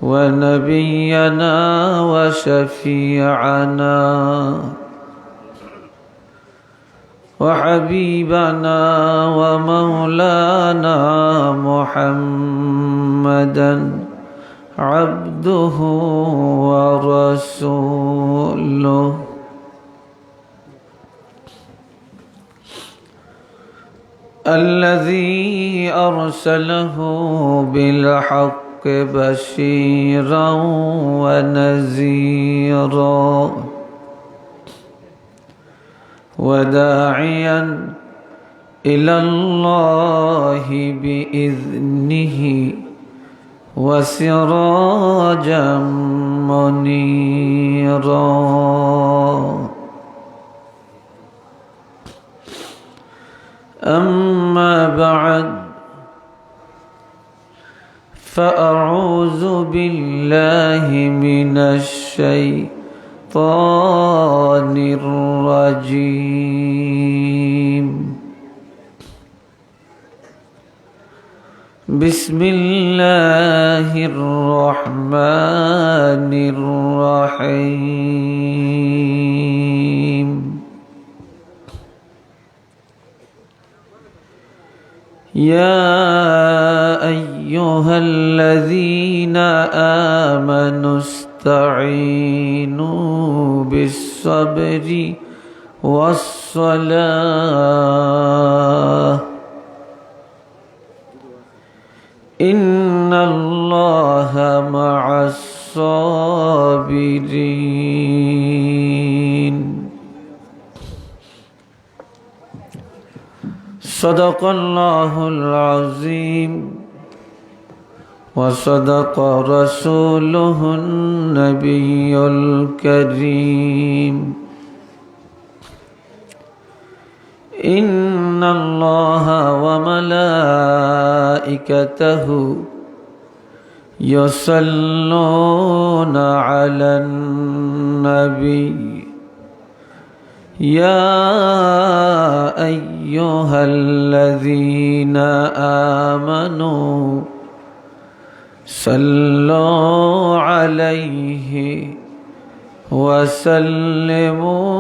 ونبينا وشفيعنا وحبيبنا ومولانا محمدا عبده ورسوله الذي أرسله بالحق بشيرا ونذيرا وداعيا إلى الله بإذنه وسراجا منيرا. أما بعد فأعوذ بالله من الشيطان الرجيم. بسم الله الرحمن الرحيم. يا أيها الذين آمنوا استعينوا بالصبر والصلاة إن الله مع الصابرين. صدق الله العظيم وصدق رسوله النبي الكريم. إن الله وملائكته يصلون على النبي يا أيها الذين آمنوا صلوا عليه وسلموا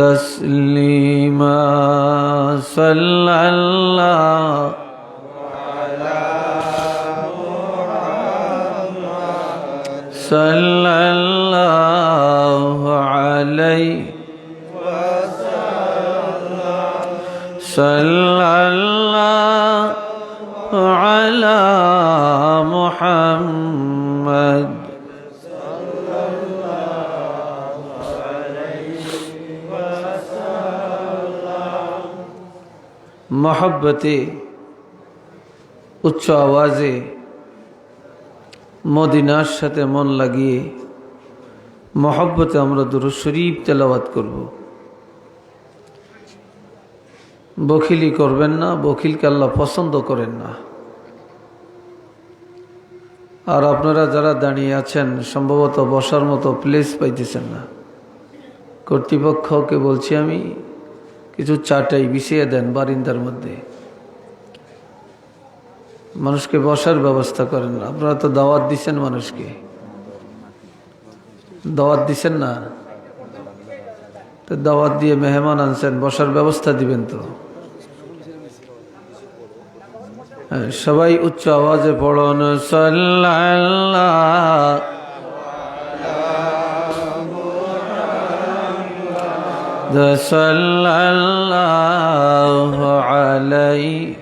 تسليما. صلى الله على محمد صلى الله عليه صلى الله على محمد صلى الله عليه وسلم. محبته উচ্চ আওয়াজে মদিনার সাথে মন লাগিয়ে মহব্বতে আমরা দুরূদ শরীফ তেলাওয়াত করব। বখিলি করবেন না, বখিলকে আল্লাহ পছন্দ করেন না। আর আপনারা যারা দাঁড়িয়ে আছেন সম্ভবত বসার মতো প্লেস পাইতেছেন না। কর্তৃপক্ষকে বলছি আমি, কিছু চাটাই বিছিয়ে দেন বারিন্দার মধ্যে, মানুষকে বসার ব্যবস্থা করেন। আপনারা তো দাওয়াত দিচ্ছেন, মানুষকে দাওয়াত দিচ্ছেন না, তো দাওয়াত দিয়ে মেহমান আনছেন, বসার ব্যবস্থা দিবেন তো। সবাই উচ্চ আওয়াজে পড়ুন সাল্লাল্লাহু সাল্লাল্লাহু আলাইহি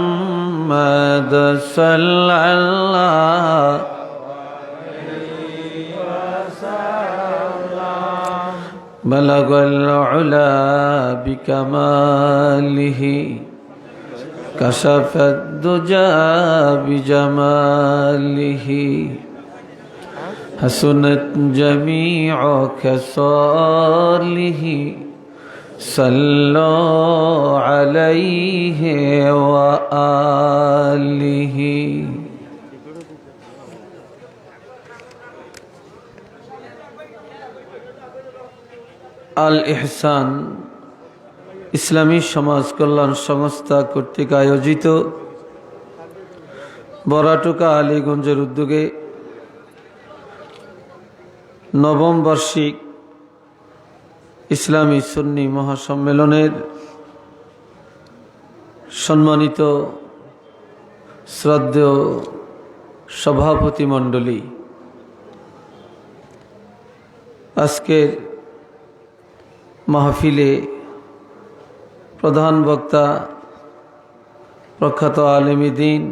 মুহাম্মদ সাল্লাল্লাহু بلغ العلا بكماله كشف الدجى بجماله حسنت جميع خصاله صلوا عليه وآله. আল ইহসান ইসলামী সমাজ কল্যাণ সংস্থা কর্তৃক আয়োজিত বরাটুকা আলীগঞ্জের উদ্যোগে নবম বার্ষিক ইসলামী সুন্নি মহাসম্মেলনের সম্মানিত শ্রদ্ধেয় সভাপতি মণ্ডলী, আজকের মাহফিলে প্রধান বক্তা প্রখ্যাত আলেমী দ্বীন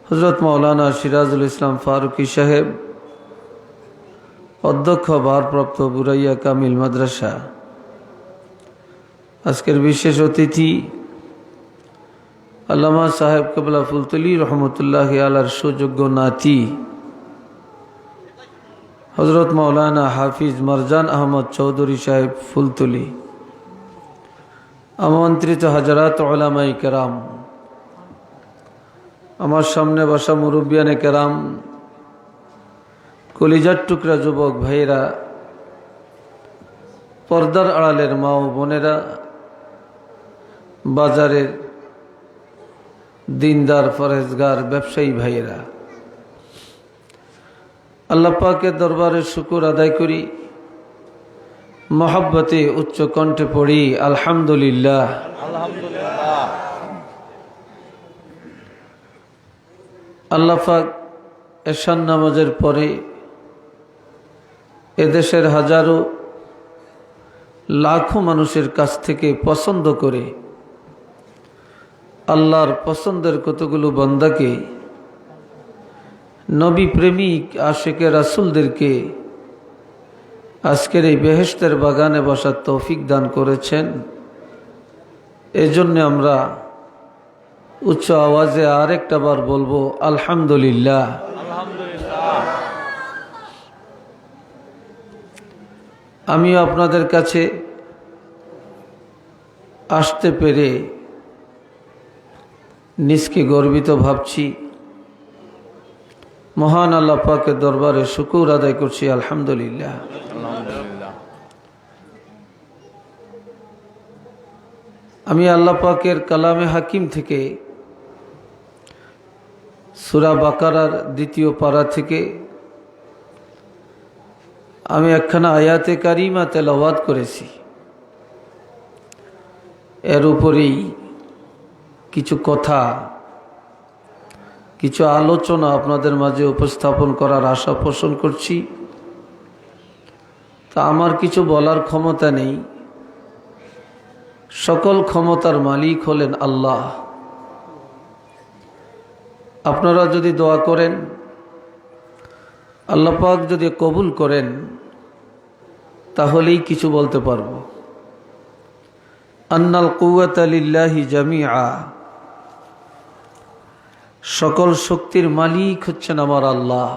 হযরত মাওলানা সিরাজুল ইসলাম ফারুকী সাহেব, অধ্যক্ষ ভারপ্রাপ্ত বুরাইয়া কামিল মাদ্রাসা, আজকের বিশেষ অতিথি আল্লামা সাহেব কেবলা ফুলতলি রহমতুল্লাহ আলার সুযোগ্য নাতি হযরত মাওলানা হাফিজ মারজান আহমদ চৌধুরী সাহেব ফুলতলি, আমন্ত্রিত হাজারাত উলামায়ে কেরাম, আমার সামনে বসা মুরব্বিয়ানে কেরাম, কলিজার টুকরা যুবক ভাইয়েরা, পর্দার আড়ালের মা ও বোনেরা, বাজারের দিনদার ফরেজগার ব্যবসায়ী ভাইয়েরা, আল্লাহ পাকের দরবারে শুকর আদায় করি, মহব্বতে উচ্চ কণ্ঠে পড়ি আলহামদুলিল্লাহ। আল্লাহ পাক এশান নামাজের পরে এদেশের হাজারো লাখো মানুষের কাছ থেকে পছন্দ করে আল্লাহর পছন্দের কতগুলো বান্দাকে, নবী প্রেমিক আশিকে রাসূলদেরকে আজকের এই বেহেশতের বাগানে বসার তৌফিক দান করেছেন। এজন্য আমরা উচ্চ আওয়াজে আরেকটা বার বলবো আলহামদুলিল্লাহ। আমিও আপনাদের কাছে আসতে পেরে নিজকে গর্বিত ভাবছি, মহান আল্লাহ পাকের দরবারে শুকর আদায় করছি আলহামদুলিল্লাহ। আমি আল্লাহ পাকের কালামে হাকিম থেকে সূরা বাকারার ২য় পারা থেকে আমি একখানা আয়াতে কারিমা তেলাওয়াত করেছি। এর উপরেই কিছু কথা, কিছু আলোচনা আপনাদের মাঝে উপস্থাপন করার আশা পোষণ করছি। তা আমার কিছু বলার ক্ষমতা নেই, সকল ক্ষমতার মালিক হলেন আল্লাহ। আপনারা যদি দোয়া করেন, আল্লাহ পাক যদি কবুল করেন, তাহলেই কিছু বলতে পারব। আন্নাল কুওয়াতা লিল্লাহি জামিআ, সকল শক্তির মালিক হচ্ছেন আমার আল্লাহ।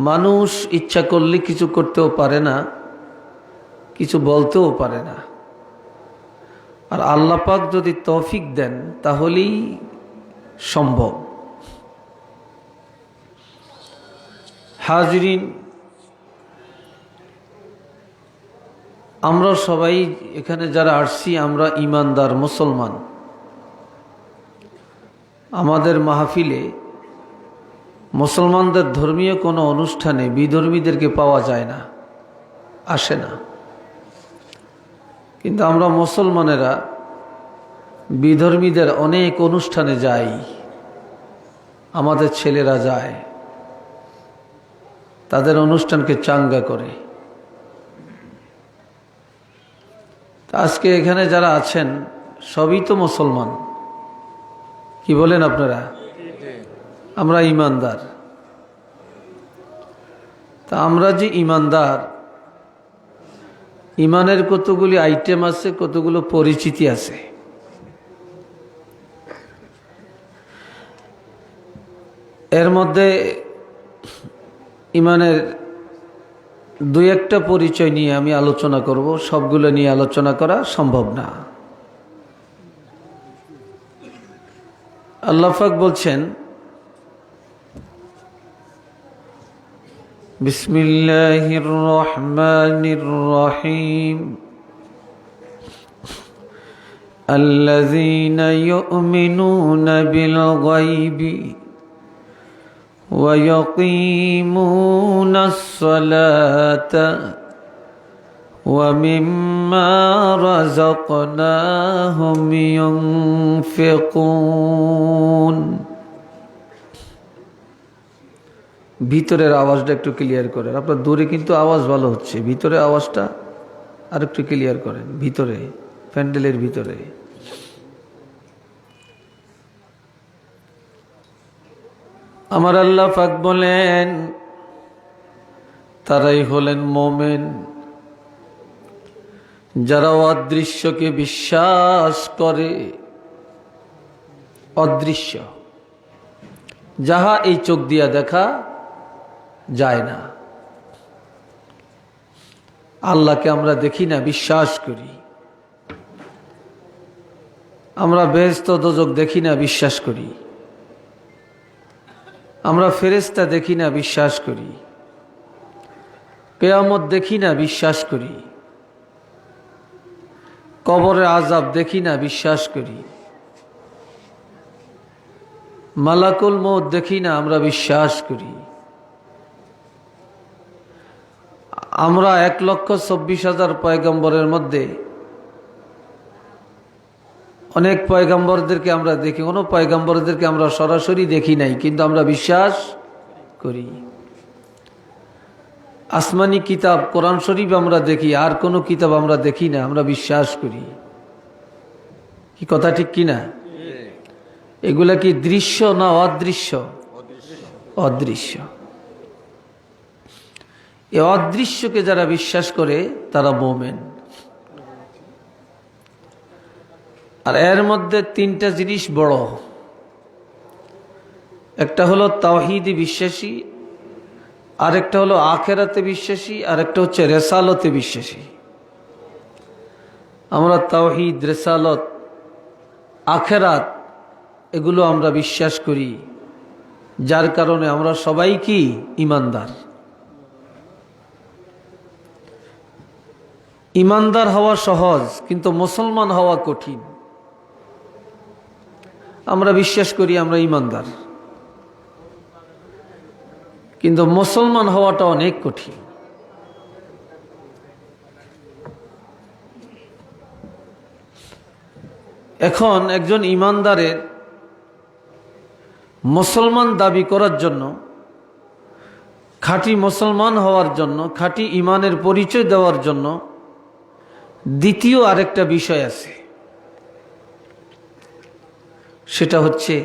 মানুষ ইচ্ছা করলে কিছু করতেও পারে না, কিছু বলতেও পারে না। আর আল্লাহ পাক যদি তৌফিক দেন তাহলেই সম্ভব। হাজরিন, আমরা সবাই এখানে যারা আসছি, আমরা ঈমানদার মুসলমান। আমাদের মাহফিলে মুসলমানদের ধর্মীয় কোনো অনুষ্ঠানে বিধর্মীদেরকে পাওয়া যায় না, আসে না। কিন্তু আমরা মুসলমানেরা বিধর্মীদের অনেক অনুষ্ঠানে যাই, আমাদের ছেলেরা যায়, তাদের অনুষ্ঠানকে চাঙ্গা করে। আজকে এখানে যারা আছেন সবই তো মুসলমান, কি বলেন আপনারা? আমরা ঈমানদার। তা আমরা যে ঈমানদার, ঈমানের কতগুলি আইটেম আছে, কতগুলো পরিচিতি আছে। এর মধ্যে ঈমানের দুই একটা পরিচয় নিয়ে আমি আলোচনা করব, সবগুলো নিয়ে আলোচনা করা সম্ভব না। আল্লাহ পাক বলছেন, বিসমিল্লাহির রহমানির রহিম, الذين يؤمنون بالغيب ويقيمون الصلاة ومما رزقناهم ينفقون। ভিতরের আওয়াজটা একটু ক্লিয়ার করেন। আপনার দূরে কিন্তু আওয়াজ ভালো হচ্ছে, ভিতরে আওয়াজটা আর একটু ক্লিয়ার করেন। ভিতরে, প্যান্ডেলের ভিতরে। আমার আল্লাহ পাক বলেন, তারাই হলেন মোমেন যারা অদৃশ্যকে বিশ্বাস করে। অদৃশ্য যাহা এই চোখ দিয়া দেখা যায় না, আল্লাহকে আমরা দেখি না, বিশ্বাস করি। আমরা বেহেশত দোজখ দেখি না, বিশ্বাস করি। আমরা ফেরেশতা দেখি না, বিশ্বাস করি। কিয়ামত দেখি না, বিশ্বাস করি। কবরের আযাব দেখি না, বিশ্বাস করি। মালাকুল মউত দেখি না, আমরা বিশ্বাস করি। আমরা 1,24,000 পয়গম্বরের মধ্যে অনেক পয়গম্বরদেরকে আমরা দেখি, কোনো পয়গম্বরদেরকে আমরা সরাসরি দেখি নাই, কিন্তু আমরা বিশ্বাস করি। আসমানি কিতাব কোরআন শরীফ আমরা দেখি, আর কোনো কিতাব আমরা দেখি না, আমরা বিশ্বাস করি। কি কথা ঠিক কিনা? এগুলা কি দৃশ্য না অদৃশ্য? অদৃশ্য। এই অদৃশ্যকে যারা বিশ্বাস করে তারা মুমিন। আর এর মধ্যে তিনটা জিনিস বড়। একটা হলো তাওহীদে বিশ্বাসী, আরেকটা হলো আখিরাতে বিশ্বাসী, আরেকটা হচ্ছে রিসালতে বিশ্বাসী। আমরা তাওহীদ, রিসালত, আখিরাত এগুলো আমরা বিশ্বাস করি, যার কারণে আমরা সবাই কি ঈমানদার। ঈমানদার হওয়া সহজ, কিন্তু মুসলমান হওয়া কঠিন। আমরা বিশ্বাস করি আমরা ঈমানদার, কিন্তু মুসলমান হওয়াটা অনেক কঠিন। এখন একজন ঈমানদারের মুসলমান দাবি করার জন্য, খাঁটি মুসলমান হওয়ার জন্য, খাঁটি ঈমানের পরিচয় দেওয়ার জন্য দ্বিতীয় আরেকটা বিষয় আছে, সেটা হচ্ছে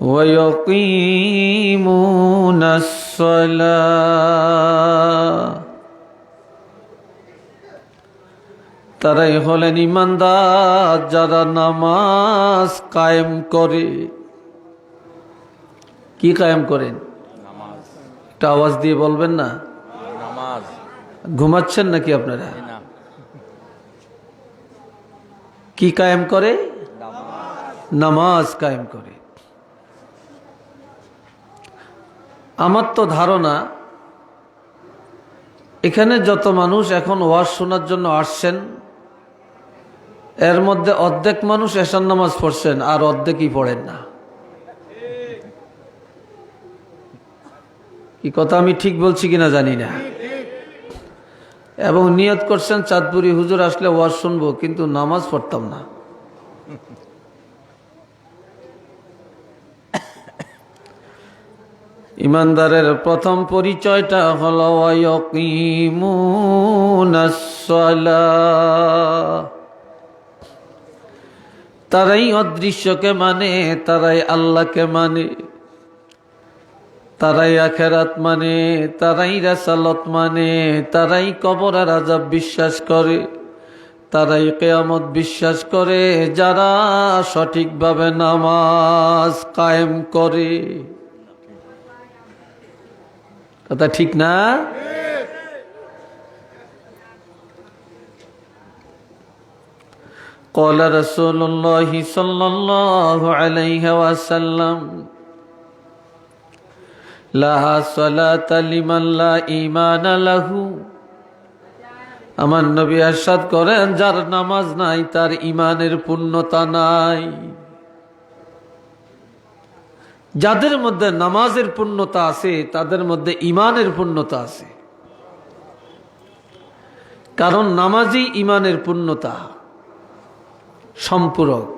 ওয়ায়াকিমুনাস সালাহ। তারাই হলেন ঈমানদার যারা নামাজ কায়েম করে। কি কায়েম করেন? নামাজ। একটা আওয়াজ দিয়ে বলবেন না? নামাজ। ঘুমাচ্ছেন নাকি আপনারা? কি কায়েম করে? নামাজ কায়েম করে। আমার তো ধারণা এখানে যত মানুষ এখন ওয়াজ শোনার জন্য আসছেন, এর মধ্যে অর্ধেক মানুষ এশার নামাজ পড়ছেন, আর অর্ধেকই পড়েন না। কি কথা আমি ঠিক বলছি কিনা জানি না। এবং নিয়ত করছেন চাঁদপুরি হুজুর আসলে ওয়াজ শুনবো, কিন্তু নামাজ পড়তাম না। ঈমানদারের প্রথম পরিচয়টা হলো ওয়ায়াকিমুনাস সালাহ। তারাই অদৃশ্যকে মানে, তারাই আল্লাহকে মানে, তারাই আখিরাত মানে, তারাই রিসালত মানে, তারাই কবরের আযাব বিশ্বাস করে, তারাই কিয়ামত বিশ্বাস করে, যারা সঠিকভাবে নামাজ কায়েম করে। কথা ঠিক না? قال رسول الله صلى الله عليه وسلم لا صلاة لمن لا إيمان له আমার নবী ইরশাদ করেন, যার নামাজ নাই তার ঈমানের পূর্ণতা নাই। যাদের মধ্যে নামাজের পূর্ণতা আছে তাদের মধ্যে ঈমানের পূর্ণতা আছে, কারণ নামাজই ঈমানের পূর্ণতা সম্পূরক।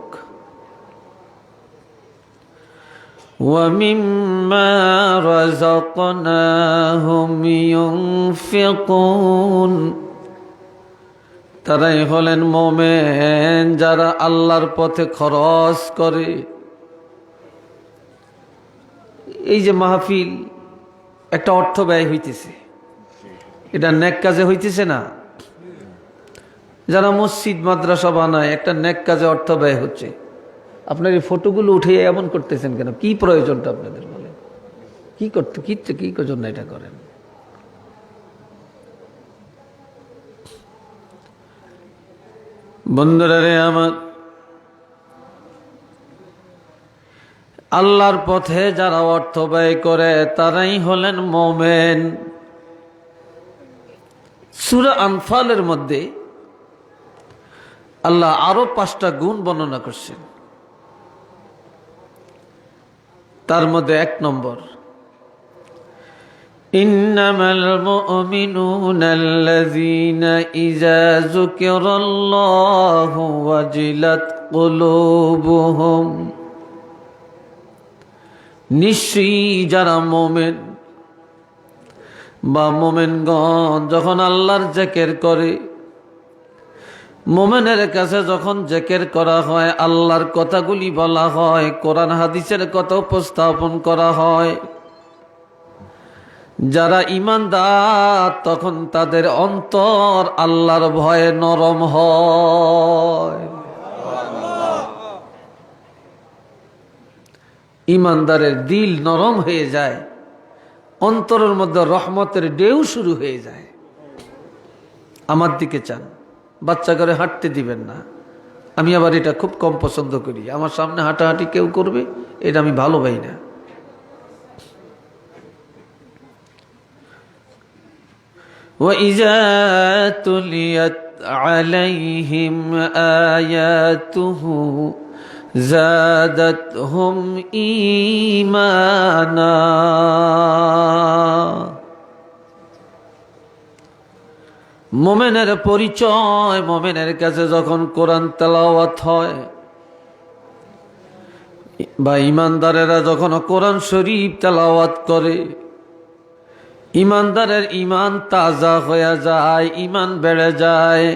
وَمِمَّا رَزَقْنَاهُمْ يُنْفِقُونَ তারাই হলেন মুমিন যারা আল্লাহর পথে খরচ করে। এই যে মাহফিল, একটা অর্থ ব্যয় হইতেছে, এটা নেক কাজে হইতেছে না? যারা মসজিদ মাদ্রাসা বানায়, একটা নেক কাজে অর্থ ব্যয় হচ্ছে। আপনার এই ফটোগুলো উঠে এমন করতেছেন কেন? কি প্রয়োজনটা আপনাদের? বলেন, কি করতে কি জন্য এটা করেন? বন্ধুরা রে আমার, আল্লাহর পথে যারা অর্থ ব্যয় করে তারাই হলেন মুমিন। সূরা আনফালের মধ্যে আল্লাহ আরো 5টা গুণ বর্ণনা করছেন। তার মধ্যে 1 নম্বর, ইন্নামাল মুমিনুনা আল্লাযীনা ইযা যুকিরাল্লাহু ওয়াজিলাত কুলুবুহুম। নিশ্চয়ই যারা মুমিন বা মুমিনগণ যখন আল্লাহর জিকির করে, মুমিনের কাছে যখন জিকির করা হয়, আল্লাহর কথাগুলি বলা হয়, কোরআন হাদিসের কথা উপস্থাপন করা হয়, যারা ঈমানদার তখন তাদের অন্তর আল্লাহর ভয়ে নরম হয়। ঈমানদারের দিল নরম হয়ে যায়, অন্তরের মধ্যে রহমতের ঢেউ শুরু হয়ে যায়। আমার দিকে চান, বাচ্চা করে হাঁটতে দিবেন না। আমি আবার এটা খুব কম পছন্দ করি। আমার সামনে হাঁটাহাঁটি কেউ করবে, এটা আমি ভালো পাই না। وَإِذَا تُلِيَتْ عَلَيْهِمْ آيَاتُهُ زَادَتْهُمْ إِيمَانًا। মুমিনের পরিচয়, মুমিনের কাছে যখন কোরআন তেলাওয়াত হয় বা ঈমানদারেরা যখন কোরআন শরীফ তেলাওয়াত করে, ঈমানদারের ঈমান তাজা হয়ে যায়, ঈমান বেড়ে যায়।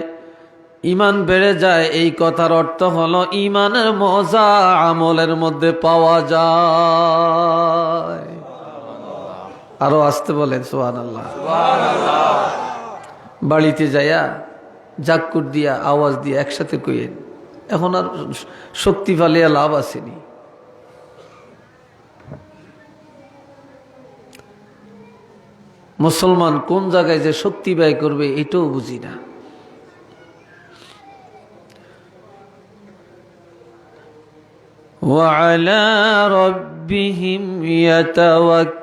ঈমান বেড়ে যায়, এই কথার অর্থ হলো ঈমানের মজা আমলের মধ্যে পাওয়া যায়। আরো আসতে বলেন সুবহানাল্লাহ। বাড়িতে যাইয়া জাক্কুর দিয়া আওয়াজ দিয়া একসাথে কইেন, এখন আর শক্তি ফালিয়া লাভ আসেনি। মুসলমান কোন জায়গায় যে শক্তি ব্যয় করবে এটাও বুঝি না। وعلى ربهم يتوكلون।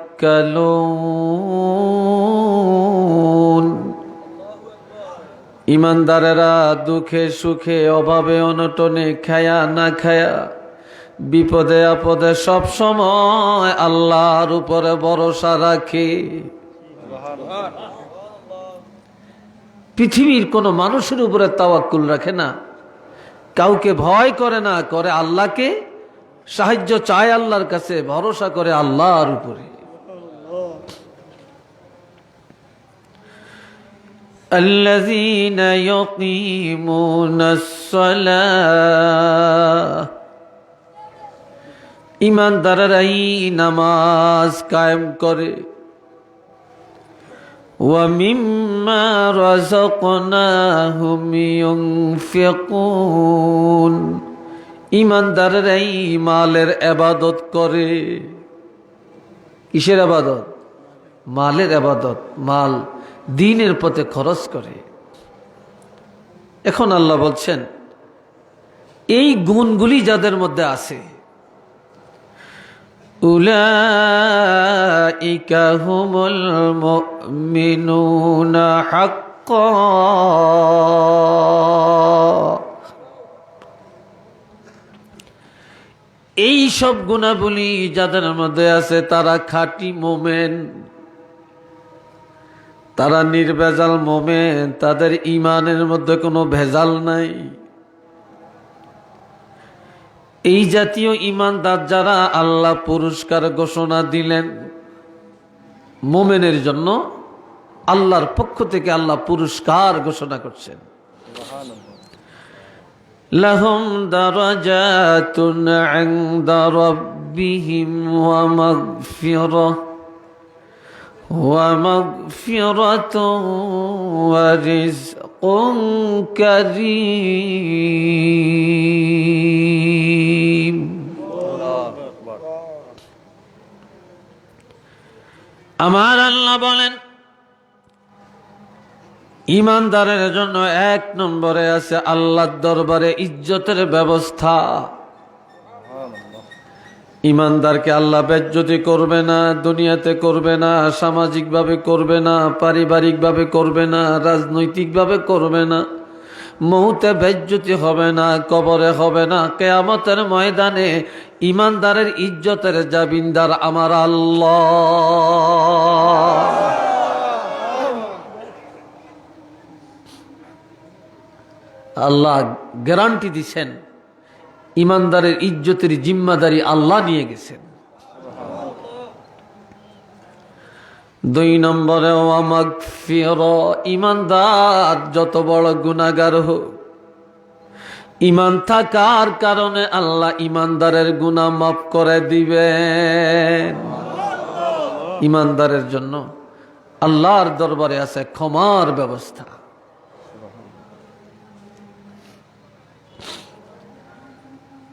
ঈমানদারেরা দুঃখে সুখে অভাবে অনটনে, খায়া না খায়া, বিপদে আপদে সব সময় আল্লাহর উপরে ভরসা রাখে। পৃথিবীর কোন মানুষের উপরে তাওয়াক্কুল রাখে না, কাউকে ভয় করে না, করে আল্লাহকে, সাহায্য চায় আল্লাহর কাছে, ভরসা করে আল্লাহর উপরে। আল্লাযীনা ইয়াকিমুনাস সালাহ। ঈমানদাররাই নামাজ কায়েম করে। وَمِمَّا رَزَقْنَاهُمْ يُنْفِقُونَ। ঈমানদাররাই মালের ইবাদত করে। কিসের ইবাদত? মালের ইবাদত। মাল দ্বীনের পথে খরচ করে। এখন আল্লাহ বলছেন, এই গুণগুলি যাদের মধ্যে আছে, উলাইকা হুমুল মুমিনুনা হাক্কান। হাক্কা। এই সব গুণাবলী যাদের মধ্যে আছে তারা খাঁটি মোমেন, তারা নির্ভেজাল মোমেন, তাদের ঈমানের মধ্যে কোনো ভেজাল নাই। এই জাতীয় ঈমানদার যারা, আল্লাহ পুরস্কার ঘোষণা দিলেন মোমেনের জন্য। আল্লাহর পক্ষ থেকে আল্লাহ পুরস্কার ঘোষণা করছেন। লাহুম দারাজাতুন ইনদা রাব্বিহিম ওয়া মাগফিরাতুন ওয়া রিজকুন কারীম। আমার আল্লাহ বলেন, ঈমানদারের জন্য এক নম্বরে আছে আল্লাহর দরবারে ইজ্জতের ব্যবস্থা। ঈমানদারকে আল্লাহ বেজ্জতি করবে না, দুনিয়াতে করবে না, সামাজিকভাবে করবে না, পারিবারিকভাবে করবে না, রাজনৈতিকভাবে করবে না। মৌতে বেজ্জতি হবে না, কবরে হবে না, কিয়ামতের ময়দানে ঈমানদারের ইজ্জতের জামিনদার আমার আল্লাহ। আল্লাহ গ্যারান্টি দিছেন, ঈমানদারের ইজ্জতের জিম্মাদারি আল্লাহ নিয়ে গেছেন। 2 নম্বরে ওয়া মাগফিরা, ঈমানদার যত বড় গুনাহগার হোক, ঈমান থাকার কারণে আল্লাহ ঈমানদারের গুনাহ মাফ করে দিবেন। ঈমানদারের জন্য আল্লাহর দরবারে আছে ক্ষমার ব্যবস্থা।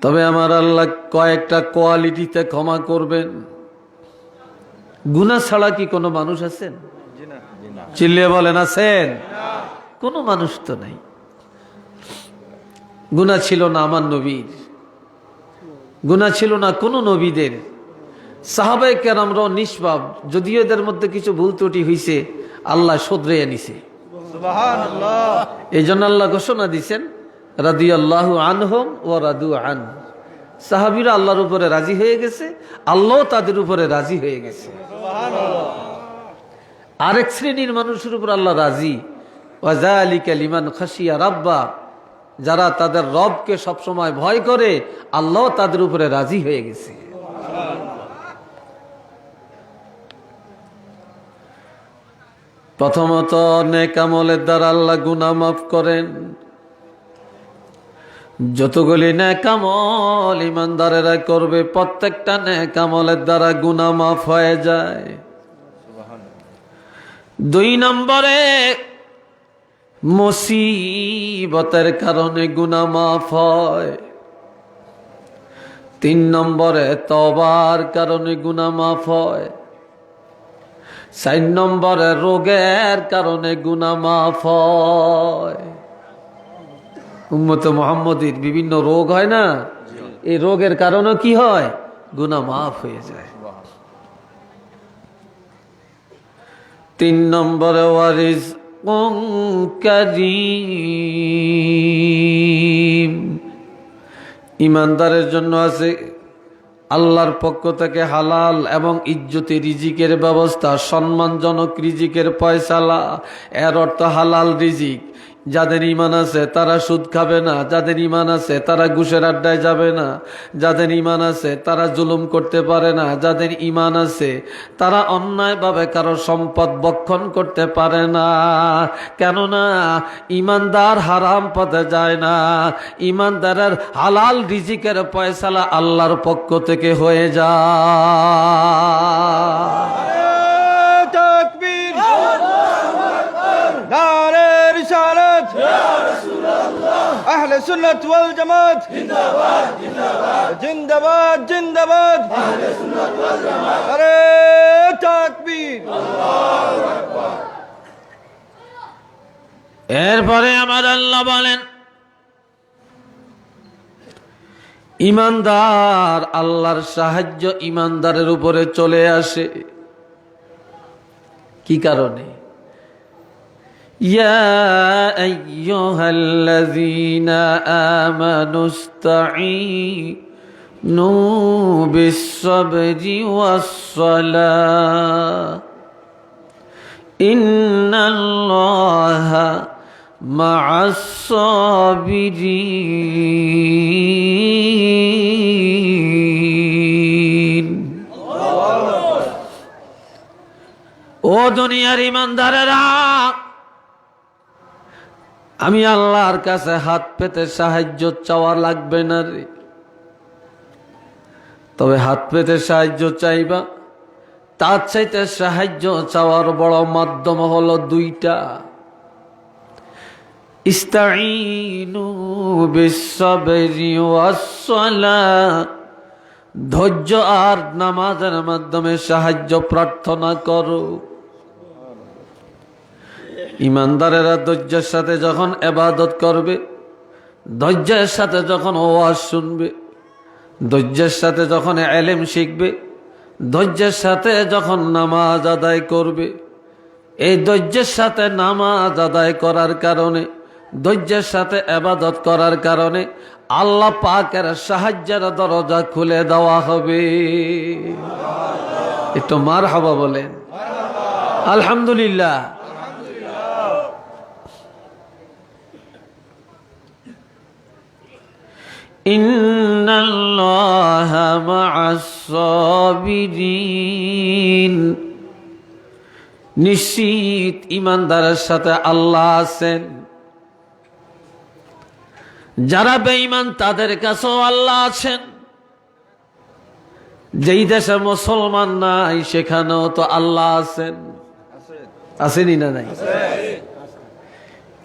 তবে আমার আল্লাহ কয়েকটা কোয়ালিটিতে ক্ষমা করবেন। গুনাহ ছাড়া কি কোনো মানুষ আছেন? চিল্লিয়ে বলেন আছেন? কোনো মানুষ তো নাই। গুনাহ ছিল না আমার নবীর, গুনাহ ছিল না কোনো নবীদের। সাহাবায়ে কেরামরাও নিষ্পাপ, যদিও এদের মধ্যে কিছু ভুল ত্রুটি হয়েছে, আল্লাহ শুধরাইয়া নিছে। সুবহানাল্লাহ। এই জন্য আল্লাহ ঘোষণা দিছেন, রাদিয়াল্লাহু আনহুম ওয়া রাদু আন। সাহাবীরা আল্লাহর উপরে রাজি হয়ে গেছে, আল্লাহও তাদের উপরে রাজি হয়ে গেছে। আরেক শ্রেণীর মানুষের উপর আল্লাহ রাজি, ওয়া যালিকা লিমান খাশিয়া রাব্বা, যারা তাদের রবকে সবসময় ভয় করে, আল্লাহ তাদের উপরে রাজি হয়ে গেছে। প্রথমত নেক আমলের দ্বারা আল্লাহ গুনাহ মাফ করেন। যতগুলি নেক আমল ঈমানদারেরা করবে, প্রত্যেকটা নেক আমলের দ্বারা গুনাহ মাফ হয়ে যায়। 2 নম্বরে মুসিবতের কারণে গুনাহ মাফ হয়। 3 নম্বরে তওবার কারণে গুনাহ মাফ হয়। 4 নম্বরে রোগের কারণে গুনাহ মাফ হয়। উম্মতে মুহাম্মদীর বিভিন্ন রোগ হয় না, এই রোগের কারণে কি হয়? গুনাহ মাফ হয়ে যায়। 3 নম্বরে ওয়ারিজকুন কারীম, ঈমানদারের জন্য আছে আল্লাহর পক্ষ থেকে হালাল এবং ইজ্জতি রিজিকের ব্যবস্থা, সম্মানজনক রিজিকের ফয়সালা। এর অর্থ হালাল রিজিক। যাদের ঈমান আছে তারা সুদ খাবে না, যাদের ঈমান আছে তারা ঘুষের আড্ডায় যাবে না, যাদের ঈমান আছে তারা জুলুম করতে পারে না, যাদের ঈমান আছে তারা অন্যায়ভাবে কারো সম্পদ ভক্ষণ করতে পারে না। কেননা ঈমানদার হারাম পথে যায় না, ঈমানদারের হালাল রিজিকের ফয়সালা আল্লাহর পক্ষ থেকে হয়ে যায়। আহলে সুন্নাত ওয়াল জামাত জিন্দাবাদ জিন্দাবাদ জিন্দাবাদ জিন্দাবাদ আহলে সুন্নাত ওয়াল জামাত। আরে তাকবীর, আল্লাহু আকবার। এরপরে আমার আল্লাহ বলেন, ঈমানদার আল্লাহর সাহায্য ঈমানদারের উপরে চলে আসে। কি কারণে? يا أيها الذين آمنوا استعينوا بالصبر والصلاة إن الله مع الصابرين ও দুনিয়ার ইমানদারেরা, আমি আল্লাহর কাছে হাত পেতে সাহায্য চাওয়া লাগবে না রে। তবে হাত পেতে সাহায্য চাইবা, তার চাইতে সাহায্য চাওয়ার বড় মাধ্যম হলো দুইটা। ইস্তাঈনু বিস-সাবরি ওয়াস-সালাহ, ধৈর্য আর নামাজের মাধ্যমে সাহায্য প্রার্থনা করো। ইমানদারেরা ধৈর্যের সাথে যখন ইবাদত করবে, ধৈর্যের সাথে যখন ওয়াজ শুনবে, ধৈর্যের সাথে যখন ইলম শিখবে, ধৈর্যের সাথে যখন নামাজ আদায় করবে, এই ধৈর্যের সাথে নামাজ আদায় করার কারণে, ধৈর্যের সাথে ইবাদত করার কারণে আল্লাহ পাকের সাহায্যের দরজা খুলে দেওয়া হবে। একটু মারহাবা বলেন, আলহামদুলিল্লাহ। ইন্নাল্লাহা মা'আস সাবিরিন, নিশ্চিত ইমানদারের সাথে আল্লাহ আছেন। যারা বেঈমান তাদের কাছেও আল্লাহ আছেন। যেই দেশে মুসলমান নাই সেখানেও তো আল্লাহ আছেন, আছেনই না নাই?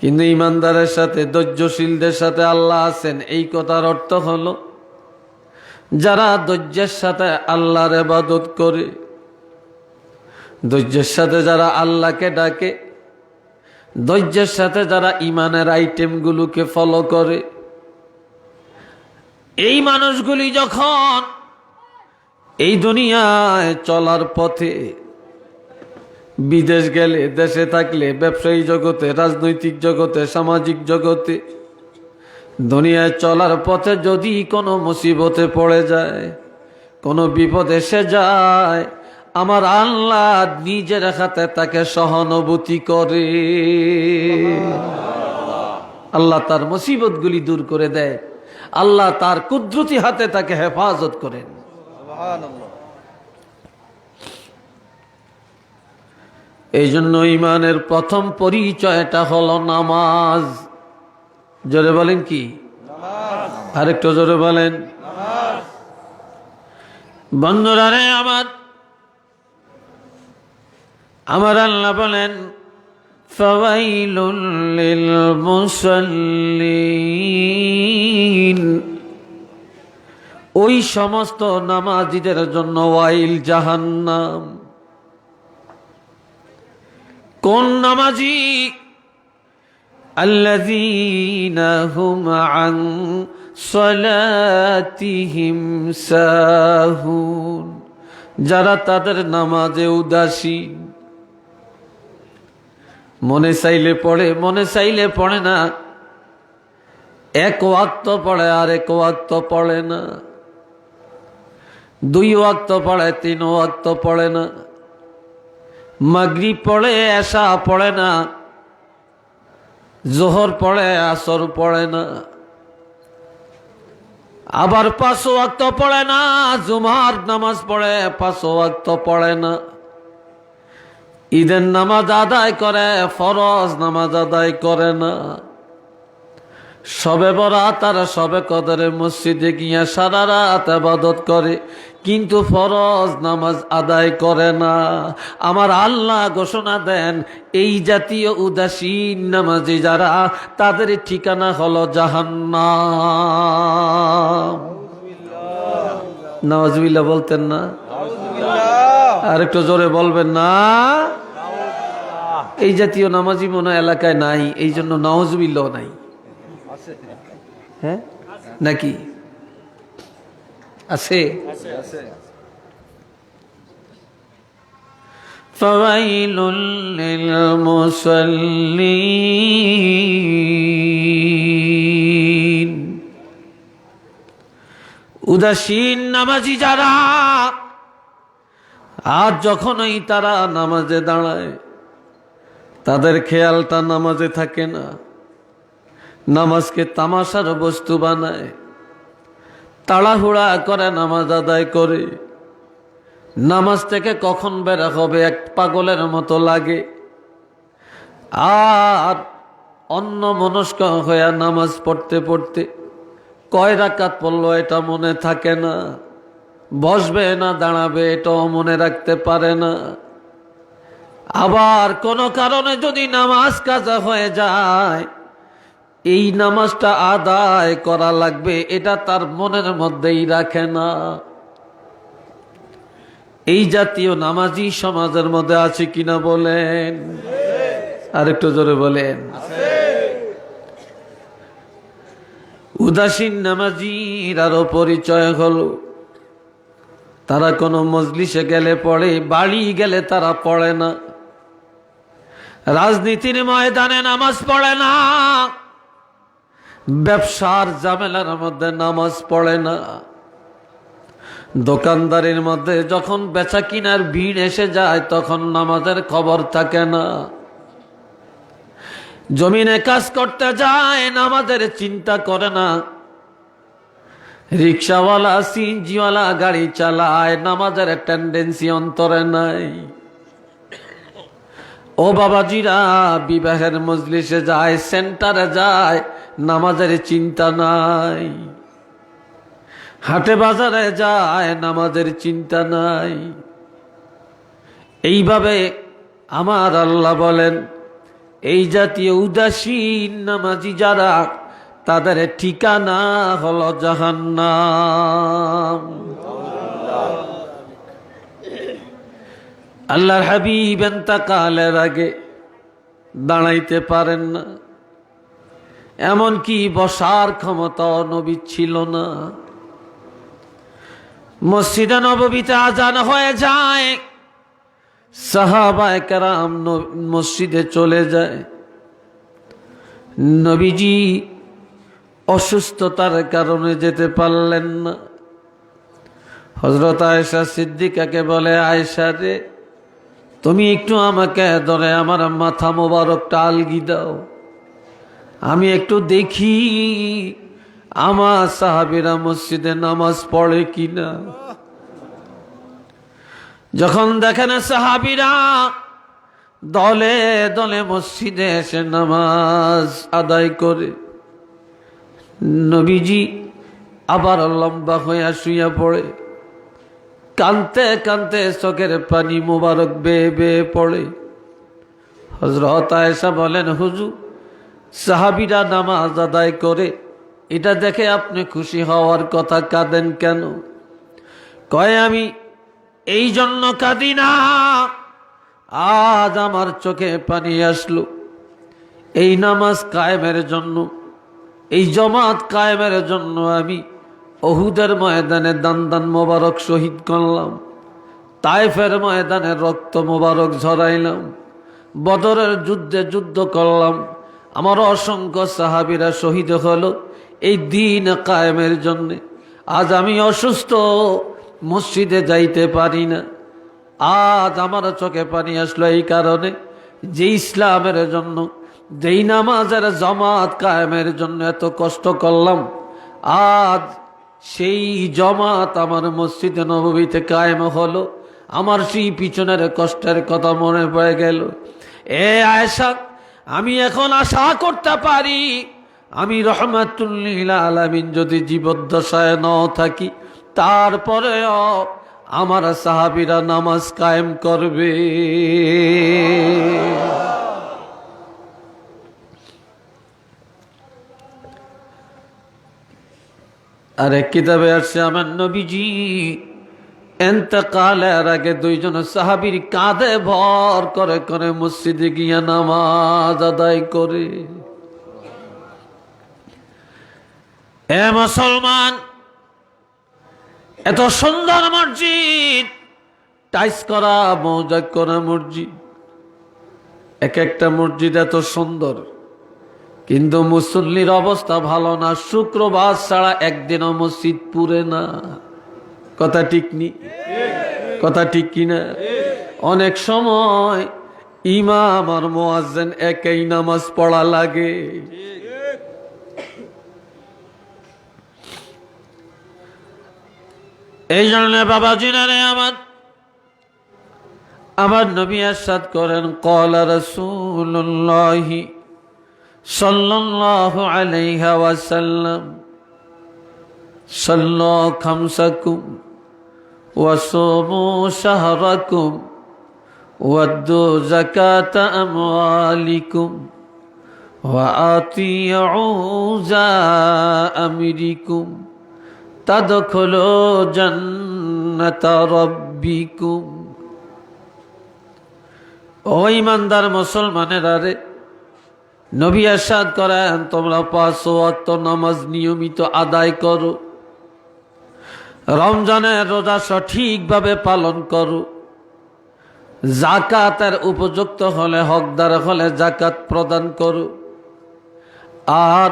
কিন্তু ইমানদারের সাথে, ধৈর্যশীলদের সাথে আল্লাহ আছেন, এই কথার অর্থ হলো যারা ধৈর্যের সাথে আল্লাহর ইবাদত করে, ধৈর্যের সাথে যারা আল্লাহকে ডাকে, ধৈর্যের সাথে যারা ইমানের আইটেমগুলোকে ফলো করে, এই মানুষগুলি যখন এই দুনিয়ায় চলার পথে, বিদেশ গেলে, দেশে থাকলে, ব্যবসায়ী জগতে, রাজনৈতিক জগতে, সামাজিক জগতে, দুনিয়ায় চলার পথে যদি কোনো মুসিবতে পড়ে যায়, কোনো বিপদ এসে যায়, আমার আল্লাহ নিজের হাতে তাকে সহানুভূতি করে। আল্লাহ তার মুসিবতগুলি দূর করে দেয়, আল্লাহ তার কুদরতি হাতে তাকে হেফাজত করেন। এই জন্য ইমানের প্রথম পরিচয়টা হলো নামাজ। জোরে বলেন কি? আরেকটু জোরে বলেন। বন্ধুরা রে আমার আল্লাহ বলেন, ফাওয়াইলুল লিল মুসাল্লিন, ওই সমস্ত নামাজীদের জন্য ওয়াইল, জাহান্নাম। কোন নামাজি? আল্লাযীনা হুম আন সালাতিহিম সাহুন, যারা তাদের নামাজে উদাসীন। মনে চাইলে পড়ে, মনে চাইলে পড়ে না। এক ওয়াক্ত পড়ে আর এক ওয়াক্ত পড়ে না, দুই ওয়াক্ত পড়ে, তিন ওয়াক্ত পড়ে না। মাগরিব পড়ে, এশা পড়ে না, জোহর পড়ে, আসর পড়ে না, আবার 5 ওয়াক্ত পড়ে না। জুমার নামাজ পড়ে, 5 ওয়াক্ত পড়ে না। ঈদের নামাজ আদায় করে, ফরজ নামাজ আদায় করে না। শবে বরাত আর শবে কদরে মসজিদে গিয়া সারা রাত ইবাদত করে, কিন্তু ফরজ নামাজ আদায় করে না। আমার আল্লাহ ঘোষণা দেন, এই জাতীয় উদাসীন নামাজি যারা, তাদের ঠিকানা হলো জাহান্নাম। নাউজুবিল্লাহ বলতেন না? আর একটু জোরে বলবেন না? এই জাতীয় নামাজি মনে এলাকায় নাই, এই জন্য নাউজুবিল্লাহ নাই। হ্যাঁ নাকি আছে? فويل للمصلين উদাসীন নামাজি যারা, আজ যখনই তারা নামাজে দাঁড়ায় তাদের খেয়ালটা নামাজে থাকে না, নামাজকে তামাশার বস্তু বানায়, তাড়াহুড়া করে নামাজ আদায় করে, নামাজ থেকে কখন বের হবে এক পাগলের মতো লাগে, আর অন্য মনস্ক হয়ে নামাজ পড়তে পড়তে কয় রাকাত পড়লো এটা মনে থাকে না, বসবে না দাঁড়াবে এটাও মনে রাখতে পারে না। আবার কোনো কারণে যদি নামাজ কাজা হয়ে যায়, এই নামাজটা আদায় করা লাগবে এটা তার মনের মধ্যেই রাখে না। এই জাতীয় নামাজি সমাজের মধ্যে আছে কিনা বলেন? আর একটু জোরে বলেন। উদাসীন নামাজির আরো পরিচয় হলো, তারা কোনো মজলিসে গেলে পড়ে, বাড়ি গেলে তারা পড়ে না, রাজনীতির ময়দানে নামাজ পড়ে না, ব্যবসার ঝামেলার মধ্যে নামাজ পড়ে না, দোকানদারির মধ্যে যখন বেচা কিনার ভিড় এসে যায় তখন নামাজের খবর থাকে না, জমিনে কাজ করতে যায় নামাজের চিন্তা করে না, রিক্সাওয়ালা সিএনজিওয়ালা গাড়ি চালায় নামাজের টেন্ডেন্সি অন্তরে নাই। ও বাবাজিরা বিবাহের মজলিসে যায়, সেন্টারে যায়, নামাজের চিন্তা নাই, হাটে বাজারে যায় নামাজের চিন্তা নাই। এইভাবে আমার আল্লাহ বলেন, এই জাতীয় উদাসীন নামাজি যারা, তাদের ঠিকানা হলো জাহান্নাম। আল্লাহর হাবিব ইন্তেকালের আগে দাঁড়াইতে পারেন না, এমনকি বসার ক্ষমতা নবী ছিল না। মসজিদে নববীতে আজান হয়ে যায়, সাহাবায়ে কেরাম মসজিদে চলে যায়, নবীজি অসুস্থতার কারণে যেতে পারলেন না। হযরত আয়েশা সিদ্দিকাকে বলে, আয়েশা রে, তুমি একটু আমাকে ধরে আমার মাথা মোবারকটা আলগি দাও, আমি একটু দেখি আমার সাহাবীরা মসজিদে নামাজ পড়ে কিনা। যখন দেখেন সাহাবীরা দলে দলে মসজিদে এসে নামাজ আদায় করে, নবীজি আবার লম্বা হইয়া শুইয়া পড়ে, কানতে কানতে চোখের পানি মোবারক বেয়ে বেয়ে পড়ে। হযরত আয়েশা বলেন, হুজুর, সাহাবীরা নামাজ আদায় করে এটা দেখে আপনি খুশি হওয়ার কথা, কাঁদেন কেন? কয়, আমি এই জন্য কাঁদি না, আজ আমার চোখে পানি আসলো এই নামাজ কায়েমের জন্য, এই জমাত কায়েমের জন্য আমি উহুদের ময়দানে দান দান মোবারক শহীদ করলাম, তায়েফের ময়দানে রক্ত মোবারক ঝরাইলাম, বদরের যুদ্ধে যুদ্ধ করলাম, আমার অসংখ্য সাহাবীরা শহীদ হলো এই দিন কায়েমের জন্য। আজ আমি অসুস্থ, মসজিদে যাইতে পারি না, আজ আমার চোখে পানি আসলো এই কারণে যে ইসলামের জন্য, যেই নামাজের জমাত কায়েমের জন্য এত কষ্ট করলাম, আজ সেই জমাত আমার মসজিদে নববীতে কায়েম হলো, আমার সেই পিছনের কষ্টের কথা মনে পড়ে গেল। এ আয়েশা, আমি এখন আশা করতে পারি আমি রহমাতুল লিল আলামিন যদি জীবদ্দশায় ন থাকি, তারপরেও আমার সাহাবীরা নামাজ কায়েম করবে। আরে কিতাবে আসছে, আমার নবীজি ইন্তেকালের আগে দুইজন সাহাবীর কাঁধে ভর করে করে মসজিদে গিয়া নামাজ আদায় করে। এ মুসলমান, এত সুন্দর মসজিদ, টাইস করা মৌজাক করা মসজিদ, এক একটা মসজিদ এত সুন্দর, কিন্তু মুসল্লির অবস্থা ভালো না। শুক্রবার ছাড়া একদিনও মসজিদ পুরে না। কথা ঠিক নি? কথা ঠিক কিনা? অনেক সময় ইমাম আর মুয়াজ্জিন একই নামাজ পড়া লাগে। এই জন্য বাবাজিরা রে আমার নবী ইরশাদ করেন, ক্বালা রাসূলুল্লাহি সাল্লাল্লাহু আলাইহি ওয়াসাল্লাম, সাল্লু খামসাকুম ওয়াসুমু শাহরাকুম ওয়াদ্দু যাকাতা আমওয়ালিকুম ওয়া আতিউ জামিরিকুম তাদখুলু জান্নাতা রাব্বিকুম। ও ইমানদার মুসলমানেরা রে, নবী ইরশাদ করেন, তোমরা 5 ওয়াক্ত নামাজ নিয়মিত আদায় করো, রমজানের রোজা সঠিকভাবে পালন করো, যাকাতের উপযুক্ত হলে, হকদার হলে যাকাত প্রদান করো, আর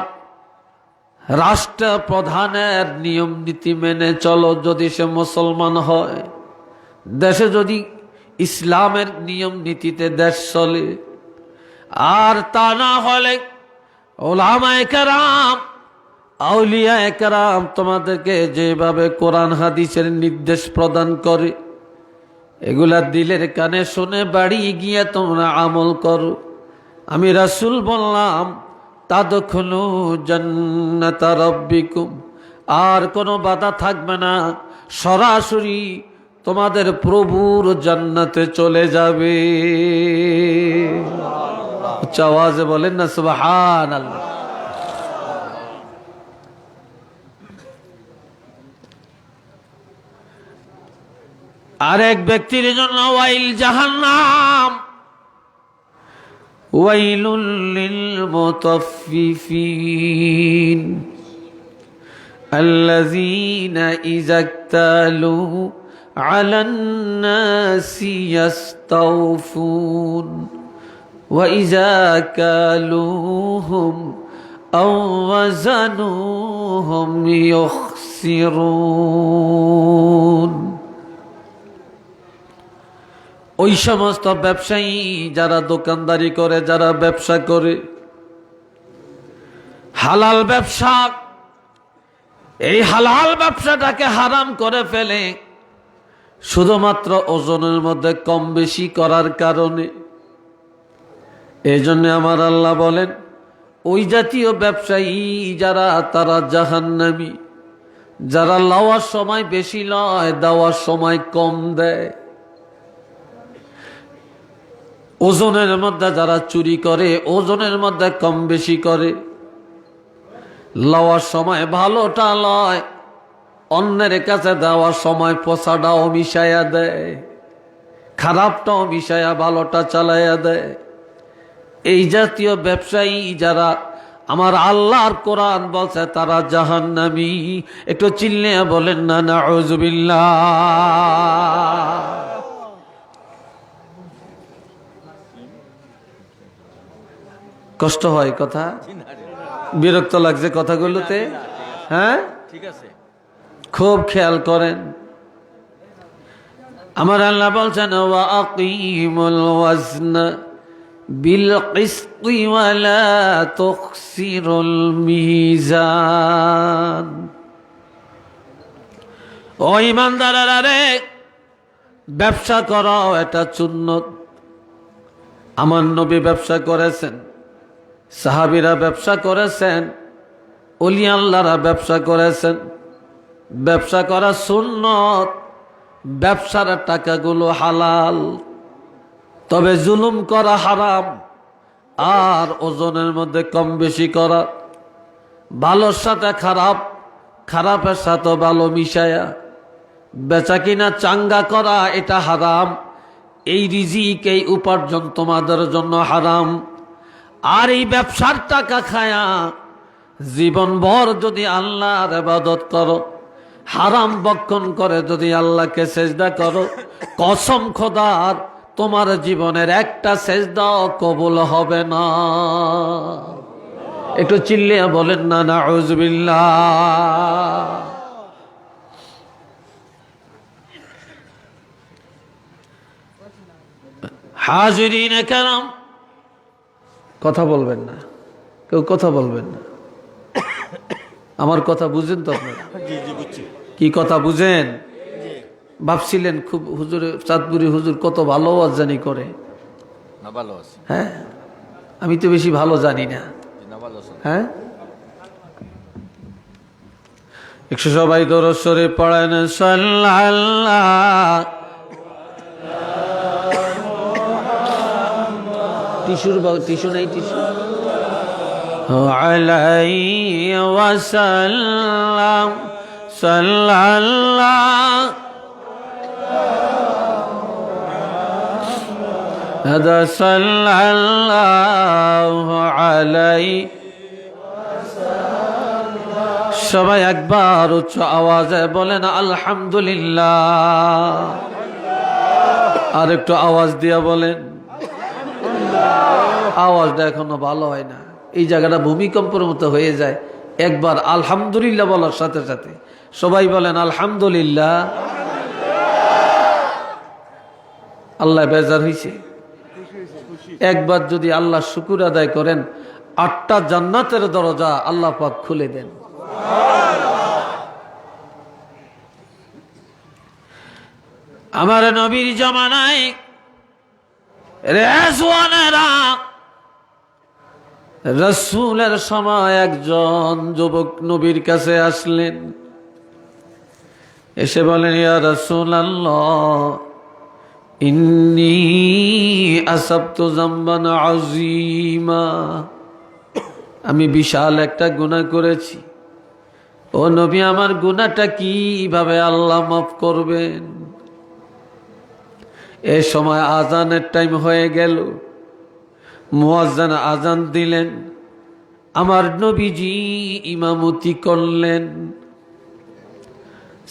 রাষ্ট্র প্রধানের নিয়ম নীতি মেনে চলো যদি সে মুসলমান হয়। দেশে যদি ইসলামের নিয়ম নীতিতে দেশ চলে, আর তা না হলে উলামায়ে কেরাম, আউলিয়ায়ে কেরাম তোমাদেরকে যেভাবে কোরআন হাদিসের নির্দেশ প্রদান করে, এগুলা দিলের কানে শুনে বাড়ি গিয়ে তোমরা আমল করো। আমি রাসূল বললাম, তাদখুলু জান্নাতা রাব্বিকুম, আর কোনো বাধা থাকবে না, সরাসরি তোমাদের প্রভুর জান্নাতে চলে যাবে। উচ্চ আওয়াজে বলেন না সুবহানাল্লাহ। আরেক ব্যক্তির জন্য ওয়াইল জাহান্নাম, ওয়াইলুল লিল মুতাফফিফিন আল্লাযীনা ইযা ইক্তালু আলান নাসি ইস্তাওফুন ওয়া ইযা কালুহুম আও ওয়াজানুহুম ইউখসিরুন। ওই সমস্ত ব্যবসায়ী যারা দোকানদারি করে, যারা ব্যবসা করে, হালাল ব্যবসা, এই হালাল ব্যবসাটাকে হারাম করে ফেলে শুধুমাত্র ওজনের মধ্যে কম বেশি করার কারণে। এই জন্য আমার আল্লাহ বলেন, ওই জাতীয় ব্যবসায়ী যারা, তারা জাহান্নামী, যারা লওয়ার সময় বেশি লয়, দেওয়ার সময় কম দেয়। ওজনের মধ্যে যারা চুরি করে, ওজনের মধ্যে কম বেশি করে, লওয়ার সময় ভালোটা লয়, অন্যের কাছে দেওয়ার সময় পচাটাও মিশাইয়া দেয়, খারাপটাও মিশাইয়া ভালোটা চালাইয়া দেয়। এই জাতীয় ব্যবসায়ী যারা, আমার আল্লাহর কোরআন বলছে তারা জাহান্নামী। একটু চিল্লিয়া বলেন না নাউযুবিল্লাহ। কষ্ট হয় কথা, বিরক্ত লাগছে কথাগুলোতে, হ্যাঁ ঠিক আছে, খুব খেয়াল করেন। আমার আল্লাহ বলছেন, ওয়া আকিমুল ওয়াজনা বিল কিসতি ওয়া লা তুখসিরুল মিজান। ও ঈমানদারেরা রে, ব্যবসা করো, এটা সুন্নাত। আমার নবী ব্যবসা করেছেন, সাহাবীরা ব্যবসা করেছেন, ওলি আল্লাহরা ব্যবসা করেছেন। ব্যবসা করা সুন্নত, ব্যবসার টাকাগুলো হালাল, তবে জুলুম করা হারাম। আর ওজনের মধ্যে কম বেশি করা, ভালোর সাথে খারাপ, খারাপের সাথে ভালো মিশায়া বেচা কিনা চাঙ্গা করা, এটা হারাম। এই রিজিক, এই উপার্জন তোমাদের জন্য হারাম। আর এই ব্যবসার টাকা খায়া জীবনভর যদি আল্লাহর ইবাদত করো, হারাম বক্ষণ করে যদি আল্লাহকে সেজদা করো, কসম খোদার তোমার জীবনের একটা সেজদাও কবুল হবে না। একটু চিল্লিয়া বলেন না নাউযুবিল্লাহ। হাজিরিন কেরাম, কথা বলবেন না, কেউ কথা বলবেন না। আমার কথা বুঝেন তো আপনারা? কি কথা বুঝেন? ভাবছিলেন খুব হুজুরে, চাঁদপুরি হুজুর কত ভালো ওয়াজ জানি করে। হ্যাঁ, আমি তো বেশি ভালো জানি না। হ্যাঁ, একটু সবাই দরুদ শরীফ পড়েন। সাল্লাল্লাহ। টিস্যু নাই, টিস্যু আলাইহি ওয়াসাল্লাম। সাল্লাল্লাহ হাদা সাল্লাল্লাহু আলাইহি। সবাই একবার উচ্চ আওয়াজে বলেন আলহামদুলিল্লাহ। আর একটু আওয়াজ দিয়া বলেন। আওয়াজটা এখনো ভালো হয় না, এই জায়গাটা ভূমিকম্পের মতো হয়ে যায় একবার আলহামদুলিল্লাহ বলার সাথে সাথে। সবাই বলেন আলহামদুলিল্লাহ। আল্লাহ বেজার হইছে? একবার যদি আল্লাহ শুকুর আদায় করেন, 8টা জান্নাতের দরজা আল্লাহ পাক খুলে দেন। আমার নবীর জামানায় রেজওয়ানেরা, রাসূলের সময় একজন যুবক নবীর কাছে আসলেন, এসে বলেন ইয়া রাসূলাল্লাহ ইন্নী আসাবতু যামবান আযীমা। আমি বিশাল একটা গুনাহ করেছি, ও নবী আমার গুনাহটা কিভাবে আল্লাহ মাফ করবেন? এ সময় আজানের টাইম হয়ে গেল, মুয়াজ্জিন আজান দিলেন, আমার নবীজি ইমামতি করলেন।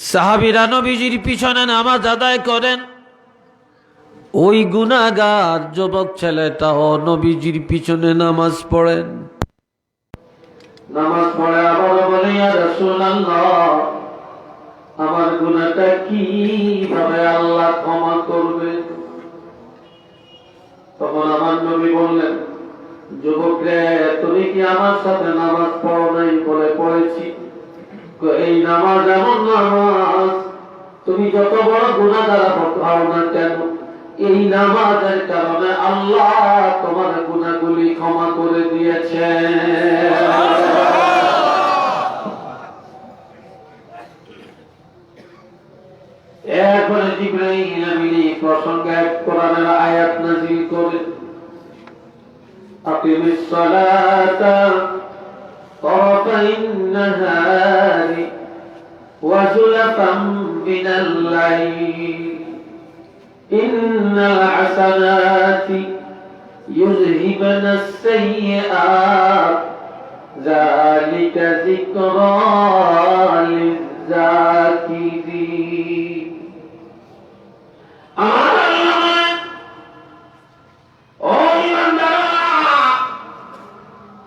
সাহাবীরা নবীজির পিছনে নামাজ আদায় করেন। ওই গুনাহগার যুবক ছেলেটাও নবীজির পিছনে নামাজ পড়েন। নামাজ পড়ে আবার বলে ইয়া রাসূলুল্লাহ আমার গুনাহটা কিভাবে আল্লাহ ক্ষমা করবেন? তখন আমার নবী বললেন, যুবক রে, তুমি কি আমার সাথে নামাজ পড়ো নাই? বলে পড়েছি। এই নামাজ এমন নামাজ, তুমি যত বড় গুনাহগার হও না কেন, এই নামাজের কারণে আল্লাহ তোমার গুনাহগুলি ক্ষমা করে দিয়েছেন। এরপরে জিবরাইল আমিন প্রসঙ্গে এক কোরআনের আয়াত নাযিল করেন, আকিমিস সালাতা তারাফাইন নাহারি ওয়া যুলাফাম মিনাল লাইল ইন্নাল হাসানাতি ইউযহিবানাস সাইয়্যাত যালিকা যিকরা লিয-যাকিরিন।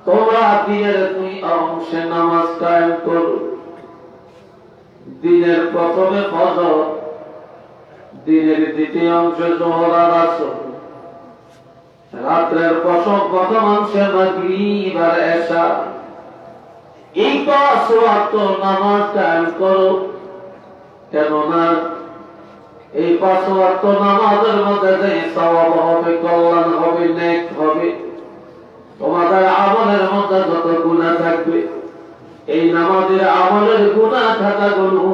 তোমরা দিনের 2 অংশে নামাজ কায়েম করো। দিনের প্রথমে ফজর, দিনের দ্বিতীয় অংশে যোহর আর আসর, রাতের প্রথম অংশে মাগরিব আর এশা। এই 5 ওয়াক্ত নামাজ কায়েম করো, কেননা এই 5 ওয়াক্ত নামাজের মধ্যে যে সওয়াব হবে, কল্যাণ হবে, নেক হবে, তোমাদের আমলের মধ্যে যত গুনাহ থাকবে, এই নামাজের আমলের গুনাহ খাতাগুলো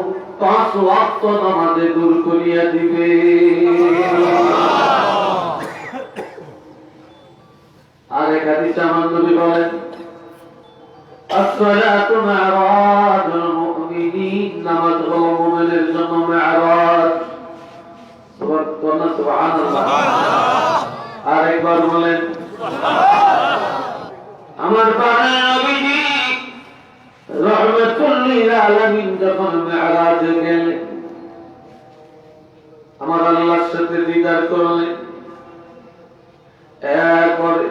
5 ওয়াক্ত নামাজে দূর করিয়া দিবে। আর এক হাদিসে আমার নবী বলেন, আসসালাতু মি'রাজুল মুমিনিন, নামাজ হলো মুমিনের জন্য মি'রাজ। সুবহানাল্লাহ। আর একবার বলেন আমার প্রাণের নবীজি রাহমাতুল লিল আলামিন যখন যখন মেরাজে গেলেন, আমার আল্লাহর সাথে দিদার করলেন, এরপরে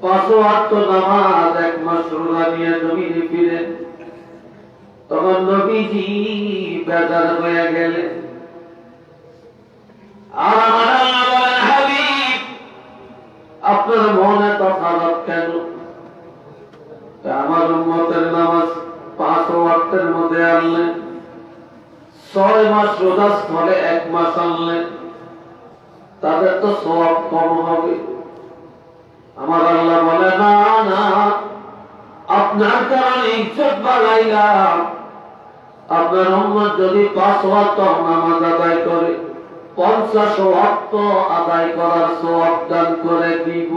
5 ওয়াক্ত নামাজ 1 মাস রোজা নিয়ে জমিনে ফিরেন। তখন নবীজি বেজার হয়ে গেলেন। আর আমার আল্লাহ বলেন, হাবিব আপনার মনে তো খারাপ কেন? আমার উম্মতের নামাজ 5 ওয়াক্তের মধ্যে আনলেন, 6 মাস রোজা স্থলে 1 মাস আনলেন, তাদের তো সওয়াব কম হবে। আমার আল্লাহ বলে, না না, আপনার কারণে ইজ্জত বাড়াইলাম। আপনার উম্মত যদি 5 ওয়াক্ত নামাজ আদায় করে 50 ওয়াক্ত আদায় করার সওয়াব দান করে দিব।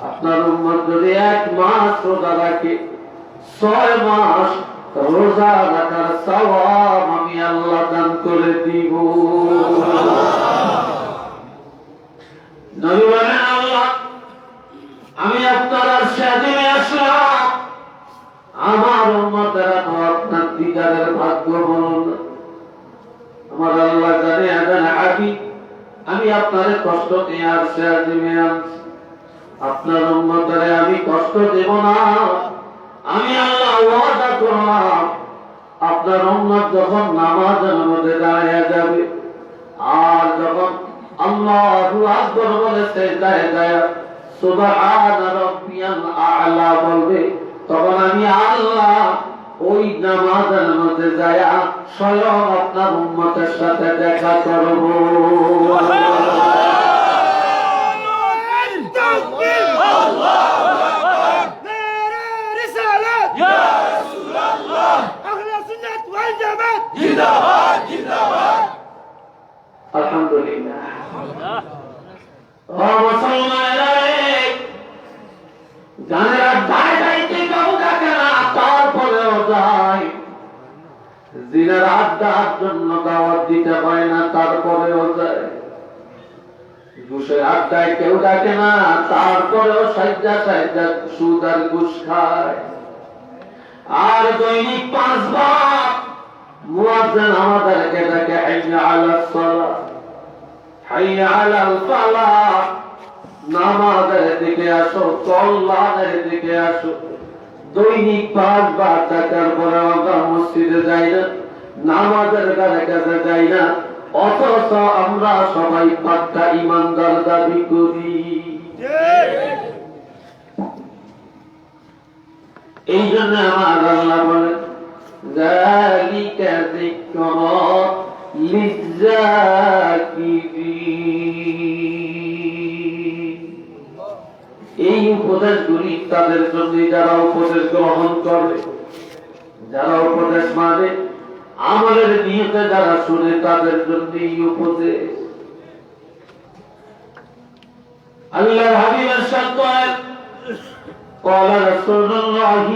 আপনার উম্মত যদি 1 মাস রোজা রাখে 6 মাস রোজা রাখার সওয়াব আমি আল্লাহ দান করে দিব। নবী বলেন, আল্লাহ আমি আপনার আরশে আসলাম, আমার উম্মতেরা তো আপনার দিদারের ভাগ্য হল না। আমার আল্লাহ জানে আমি আপনার কষ্ট নিয়ে আরশে আজিমে আনছি, আপনার উম্মতেরা আমি কষ্ট দেব না। আমি আল্লাহ ওয়াদা করলাম, আপনার উম্মত যখন নামাজের মধ্যে দাঁড়িয়ে যাবে আর যখন আল্লাহু আকবার বলে সিজদায় যায় সুবহান রাব্বিয়াল আ'লা বলবে, তখন আমি আল্লাহ ওই নামাজের মধ্যে যায় স্বয়ং আপনার উম্মতের সাথে দেখা করব। আলহামদুলিল্লাহ। গানের আড্ডায় যাইতে কেউ ডাকে না, তারপরেও যায়। জিনার আড্ডার জন্য দাওয়াত দিতে পারে না, তারপরেও যায়। ঘুষের আড্ডায় কেউ ডাকে না, তারপরেও সাইজা সাইজা সুদ আর ঘুষ খায়। আর দৈনিক 5 বার মুয়াজ্জিন আমাদেরকে ডাকে, হাইয়া আলাস সালাহ, হাইয়া আলাল ফালাহ, নামাজের দিকে আসো, কল্যাণের দিকে আসো। দৈনিক 5 বার ডাকার পরে আমরা মসজিদে যাই না, নামাজের কাছে যাই না, অথচ আমরা সবাই পাক্কা ইমানদার দাবি করি। এই জন্য আমার আল্লাহ বলেন, যালিকা যিকরা লিযযাকিরিন। এই উপদেশগুলি তাদের জন্য যারা উপদেশ গ্রহণ করে, যারা উপদেশ মানে, আমলের নিয়তে যারা শুনে, তাদের জন্য এই উপদেশ। আল্লাহর হাবিবের সাথে قال رسول الله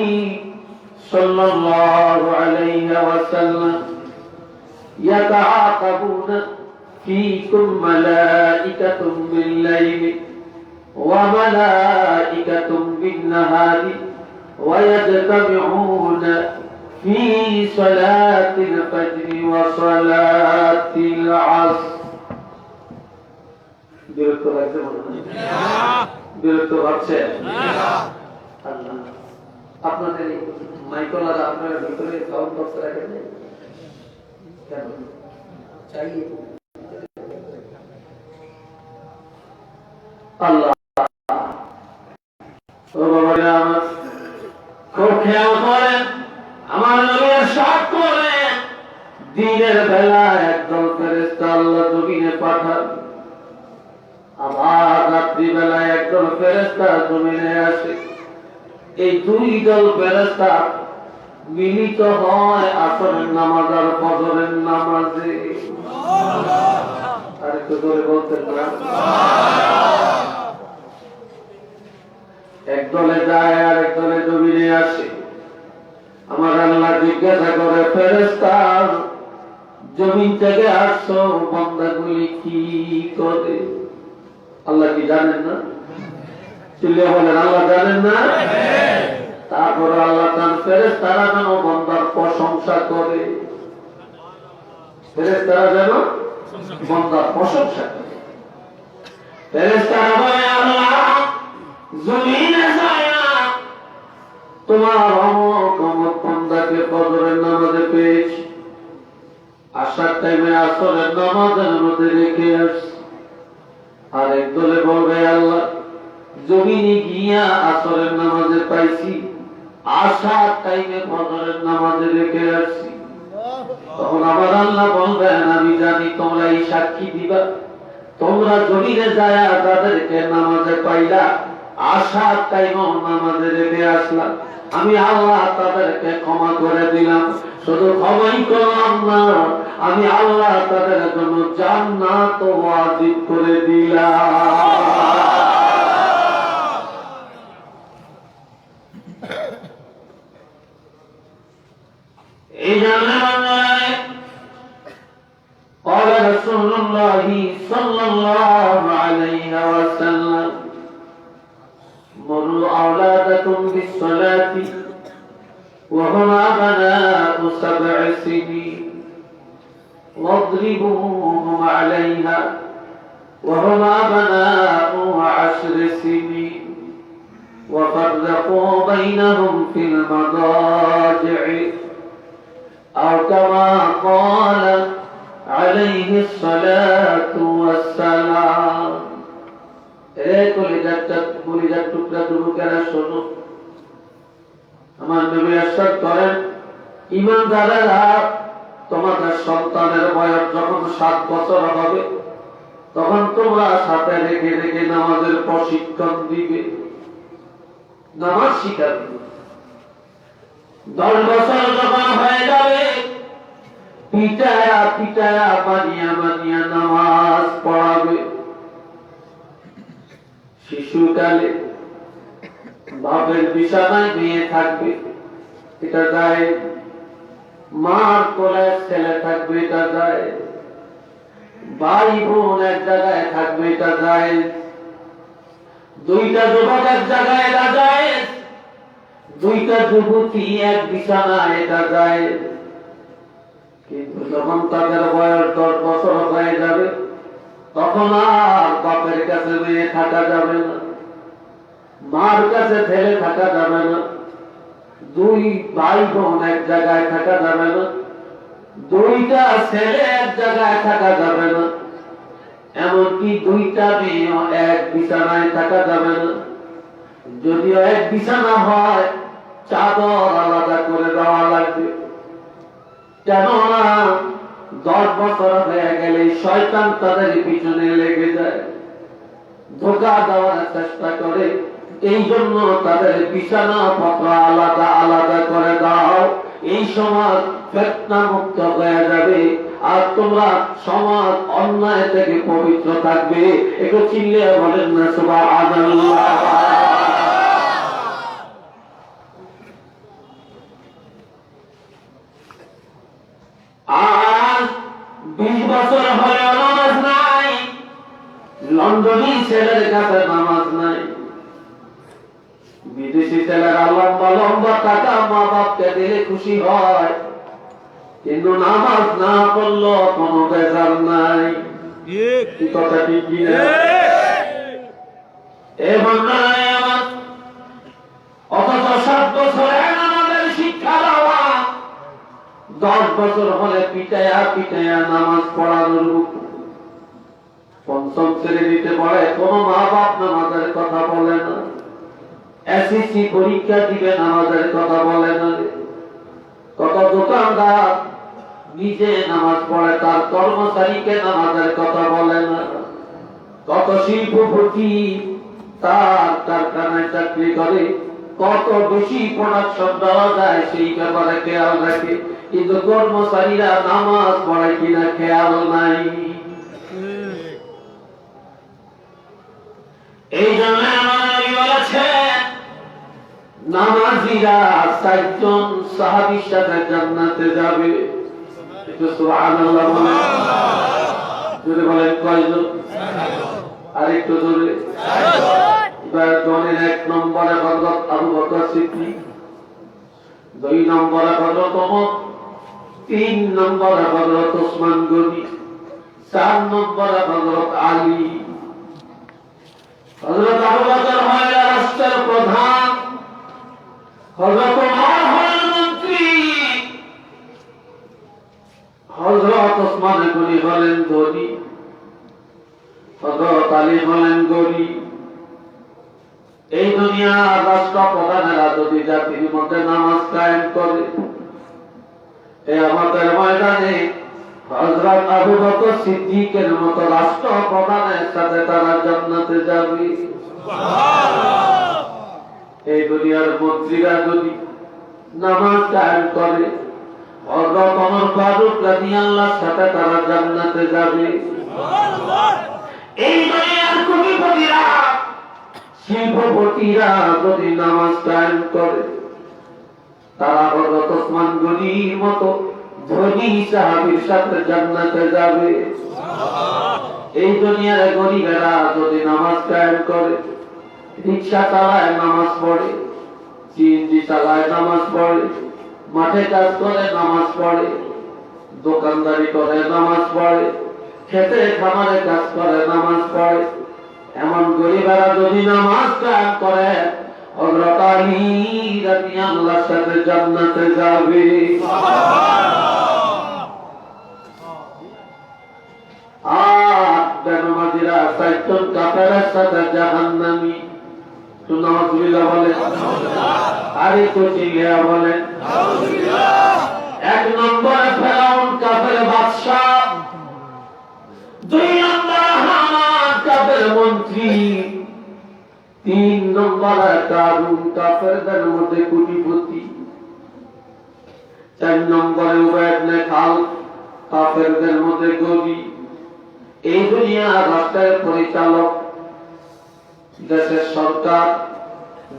صلى الله عليه وسلم يتعاقبون فيكم ملائكة بالليل وملائكة بالنهار ويجتمعون في صلاة الفجر وصلاة العصر. বিরক্ত লাগছে মনে হয়? বিরক্ত লাগছে? আল্লাহ আপনাদের মাইকলারা আপনারা ভিতরে সাউন্ড বক্স রাখেন কেন? চাইয়ে আল্লাহ ও বাবারা আমার খুব খেয়াল করেন, আমার নবী ارشاد করেন, দিনের বেলা একদল ফেরেশতা আল্লাহ জমিনে পাঠান, আবার রাত্রি বেলায় একদল ফেরেশতা জমিনে আসে। এই 2 দল ফেরেশতা মিলিত হয় আসরের নামাজ আর ফজরের নামাজে। আর একটু জোরে বলতেন না? এক দলে যায় আর এক দলে জমিনে আসে। আমার আল্লাহ জিজ্ঞাসা করে, ফেরেশতা জমিন থেকে আসছো, বান্দাগুলি কি করে? আল্লাহ কি জানেন না? চিল্লিয়ে বলেন, আল্লাহ জানেন না? তারপর আল্লাহ তার ফেরেশতারা যেন বান্দার প্রশংসা করে, ফেরেশতারা যেন বান্দার প্রশংসা করে। ফেরেশতারা বলে আল্লাহ জমিনে যায় না, তোমার অমুক অমুক বান্দাকে ফজরের নামাজে পেয়েছি, আসার টাইমে আসরের নামাজের মধ্যে রেখে আসছি। আরেক দলে বলবে আল্লাহ জমিনে গিয়া আসরের নামাজে পাইছি, আসার টাইমে ফজরের নামাজে রেখে আসছি। তখন আবার আল্লাহ বলবেন আমি জানি তোমরা এই সাক্ষী দিবা, তোমরা জমিনে যায় তাদেরকে নামাজে পাইলা, আসার টাইমে নামাজে রেখে আসলাম, আমি আল্লাহ তাদেরকে ক্ষমা করে দিলাম। শুধু ক্ষমাই করলাম না, আমি আল্লাহ তাদের জন্য জান্নাত ওয়াজিব করে দিলাম। এই জান্নাত قال رسول الله صلى الله عليه وسلم مروا أولادكم بالصلاة وهم أبناء 7 سنين واضربوهم عليها وهم أبناء 10 سنين وفرقوا بينهم في المضاجع أو كما قال عليه الصلاة والسلام. কলিজার টুকরা যুবকেরা শোনো, আমার নবী ইরশাদ করেন ঈমানদারেরা তোমাদের সন্তানের বয়স যখন 7 বছর হবে তখন তোমরা সাথে রেখে রেখে নামাজের প্রশিক্ষণ দিবে, নামাজ শিখাবে। 10 বছর যখন হয়ে যাবে পিটায়া পিটায়া বানিয়া বানিয়া নামাজ পড়াবে। শিশুকালে বাপের বিছানায় মেয়ে থাকবে, এটা যায়। মার কোলে ছেলে থাকবে, এটা যায়। ভাই বোন এক জায়গায় থাকবে, এটা যায়। 2টা যুবক এক জায়গায়, এটা যায়। 2টা যুবতী এক বিছানায়, এটা যায়। কিন্তু যখন তাদের বয়স 10 বছর হয়ে যাবে তখন আর বাপের কাছে মেয়ে থাকা যাবে না, মার কাছে ছেলে থাকা যাবে না, 2 ভাই বোন এক জায়গায় থাকা যাবে না, 2টা ছেলে এক জায়গায় থাকা যাবে না, এমনকি 2টা মেয়ে এক বিছানায় থাকা যাবে না। যদিও এক বিছানা হয় চাদর আলাদা করে দেওয়া লাগবে, কেননা 10 বছর হয়ে গেলে শয়তান তাদের পিছনে লেগে যায়, ধোঁকা দেওয়ার চেষ্টা করে। এই জন্য তাদের বিছানা পত্র আলাদা আলাদা করে দাও, এই সমাজ ফিতনা মুক্ত হয়ে যাবে আর তোমরা সমাজ অন্যায় থেকে পবিত্র থাকবে। একটু চিল্লিয়ে বলেন না সুবহানাল্লাহ। আর 20 বছর হয়ে নামাজ নাই, লন্ডনী ছেলের কাছে নামাজ নাই, বিদেশি ছেলেরা লম্বা লম্বা টাকা মা বাপকে দিলে খুশি হয়, কিন্তু নামাজ না পড়লো কোনো বেজার নাই। কি কথা ঠিক কি না? অথচ 7 বছরে নামাজের শিক্ষা দেওয়া, 10 বছর হলে পিটায়া পিটায়া নামাজ পড়ানোর হুকুম। 5ম শ্রেণীতে পড়ে কোন মা বাপ নামাজের কথা বলে না, এসএসসি পরীক্ষা দিবে নামাজের কথা বলে না। কত দোকানদার নিজে নামাজ পড়ে তার কর্মচারীকে নামাজের কথা বলে না। কত শিল্পপতি তার কারখানায় চাকরি করে কত বেশি প্রোডাকশন দেওয়া যায় সেই ব্যাপারে খেয়াল রাখে, কিন্তু কর্মচারীরা নামাজ পড়ে কিনা খেয়াল নাই। এই জন্য নামাজিরা 4 জন সাহাবীর সাথে জান্নাতে যাবে। একটু সুবহানাল্লাহ বলেন, জোরে বলেন কয়জন? আরেকটু জোরে। এবার জনের 1 নম্বরে হযরত আবু বকর সিদ্দিক, 2 নম্বরে হযরত ওমর, 3 নম্বরে হযরত ওসমান গনি, 4 নম্বরে হযরত আলী। হযরত আবু বকর হলেন রাষ্ট্রের প্রধান, হযরত ওমর হলেন মন্ত্রী, হযরত ওসমান গনি হলেন ধনী, হযরত আলী হলেন গরিব। এই দুনিয়ার রাষ্ট্র প্রধানেরা যদি জাতির মধ্যে নামাজ কায়েম করে, এই আমাদের ময়দানে হযরত আবু বকর সিদ্দিকের মতো রাষ্ট্র প্রধানের সাথে তারা জান্নাতে যাবে। এই দুনিয়ার মন্ত্রীরা যদি নামাজ কায়েম করে, হযরত ওমর ফারুক রাদিয়াল্লাহু সাথে তারা জান্নাতে যাবে। এই দুনিয়ার কোটিপতিরা, শিল্পপতিরা যদি নামাজ কায়েম করে, তারা হযরত ওসমান গনির মতো ধনী সাহাবীর সাথে জান্নাতে যাবে। এই দুনিয়ার গরিবেরা যদি নামাজ কায়েম করে, রিকশা চালায় নামাজ পড়ে, সিএনজি চালায় নামাজ পড়ে, মাঠে কাজ করে নামাজ পড়ে, দোকানদারি করে নামাজ পড়ে, খেতে খামারে কাজ করে নামাজ পড়ে, এমন গরিবেরা যদি নামাজ কায়েম করে, হযরত আলী রাদিয়াল্লাহু সাথে জান্নাতে যাবে। আর বেনামাজিরা 4 জন কাফেরের সাথে জাহান্নামী। নাউযুবিল্লাহ বলেন, আরে কোচিংয়া বলেন। 1 নম্বরে ফেরাউন কাফের বাদশা, 2 নম্বরে হামান কাফের মন্ত্রী, 3 নম্বরে কারুন কাফেরদের মধ্যে কোটিপতি, 4 নম্বরে উবাই ইবনে খালদ কাফেরদের মধ্যে গরিব। এই দুনিয়া রাষ্ট্রের পরিচালক, দেশের সরকার,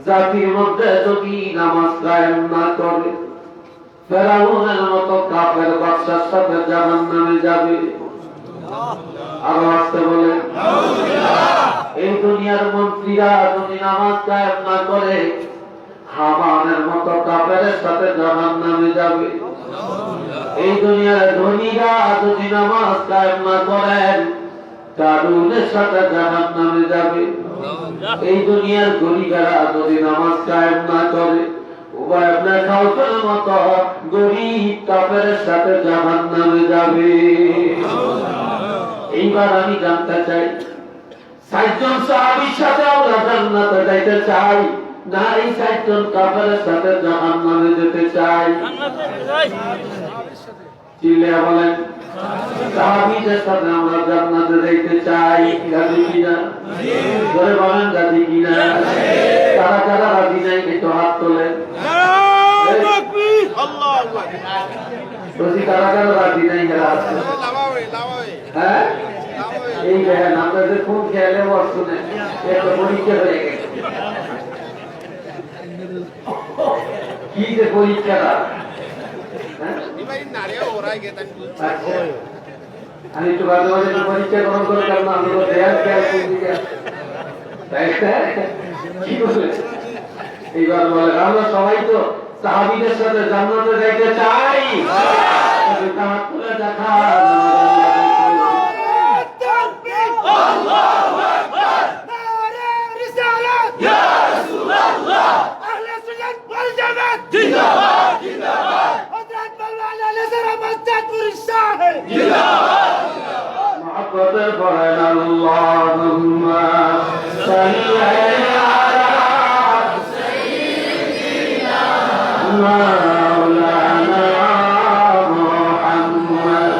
জাতির মধ্যে যদি নামাজ কায়েম না করে, ফেরাউনের মতো কাফের বাদশার সাথে জাহান্নামে যাবে। আরো আসতে বলে, এই দুনিয়ার মন্ত্রীরা যদি নামাজ কায়েম না করে, হামানের মতো কাফের সাথে জাহান্নামে যাবে। এই দুনিয়ার ধনীরা যদি নামাজ কায়েম না করেন, কারুনের সাথে জাহান্নামে যাবে। এই দুনিয়ার গরিবেরা যদি নামাজ কায়েম না করে, উবাই ইবনে খালদের মতো গরিব কাফের সাথে জাহান্নামে যাবে। এইবার আমি জানতে চাই, 4 জন সাহাবীর সাথে আমরা জান্নাতে যাইতে চাই না এই 4 জন কাফের সাথে জাহান্নামে যেতে চাই? চিল্লে বলেন, সাহাবীদের সাথে আমরা জান্নাতে যাইতে চাই। রাজি কিনা? জোরে বলেন, রাজি কিনা? কারা কারা রাজি নাই একটু হাত তোলেন। কারা কারা রাজি নাই? হ্যাঁ, এই দেখেন আপনাদের খুব খেয়ালে বসুন, একটা পরীক্ষা হয়ে গেছে। কি যে পরীক্ষাটা, আমি একটু বাজে বাজে পরীক্ষা গ্রহণ করলাম না, আমি কি বললেন? এইবার বলে আমরা সবাই তো সাহাবীদের সাথে জান্নাতে যাইতে চাই। দেখা محبت فرن اللهم صل على سيدنا مولانا محمد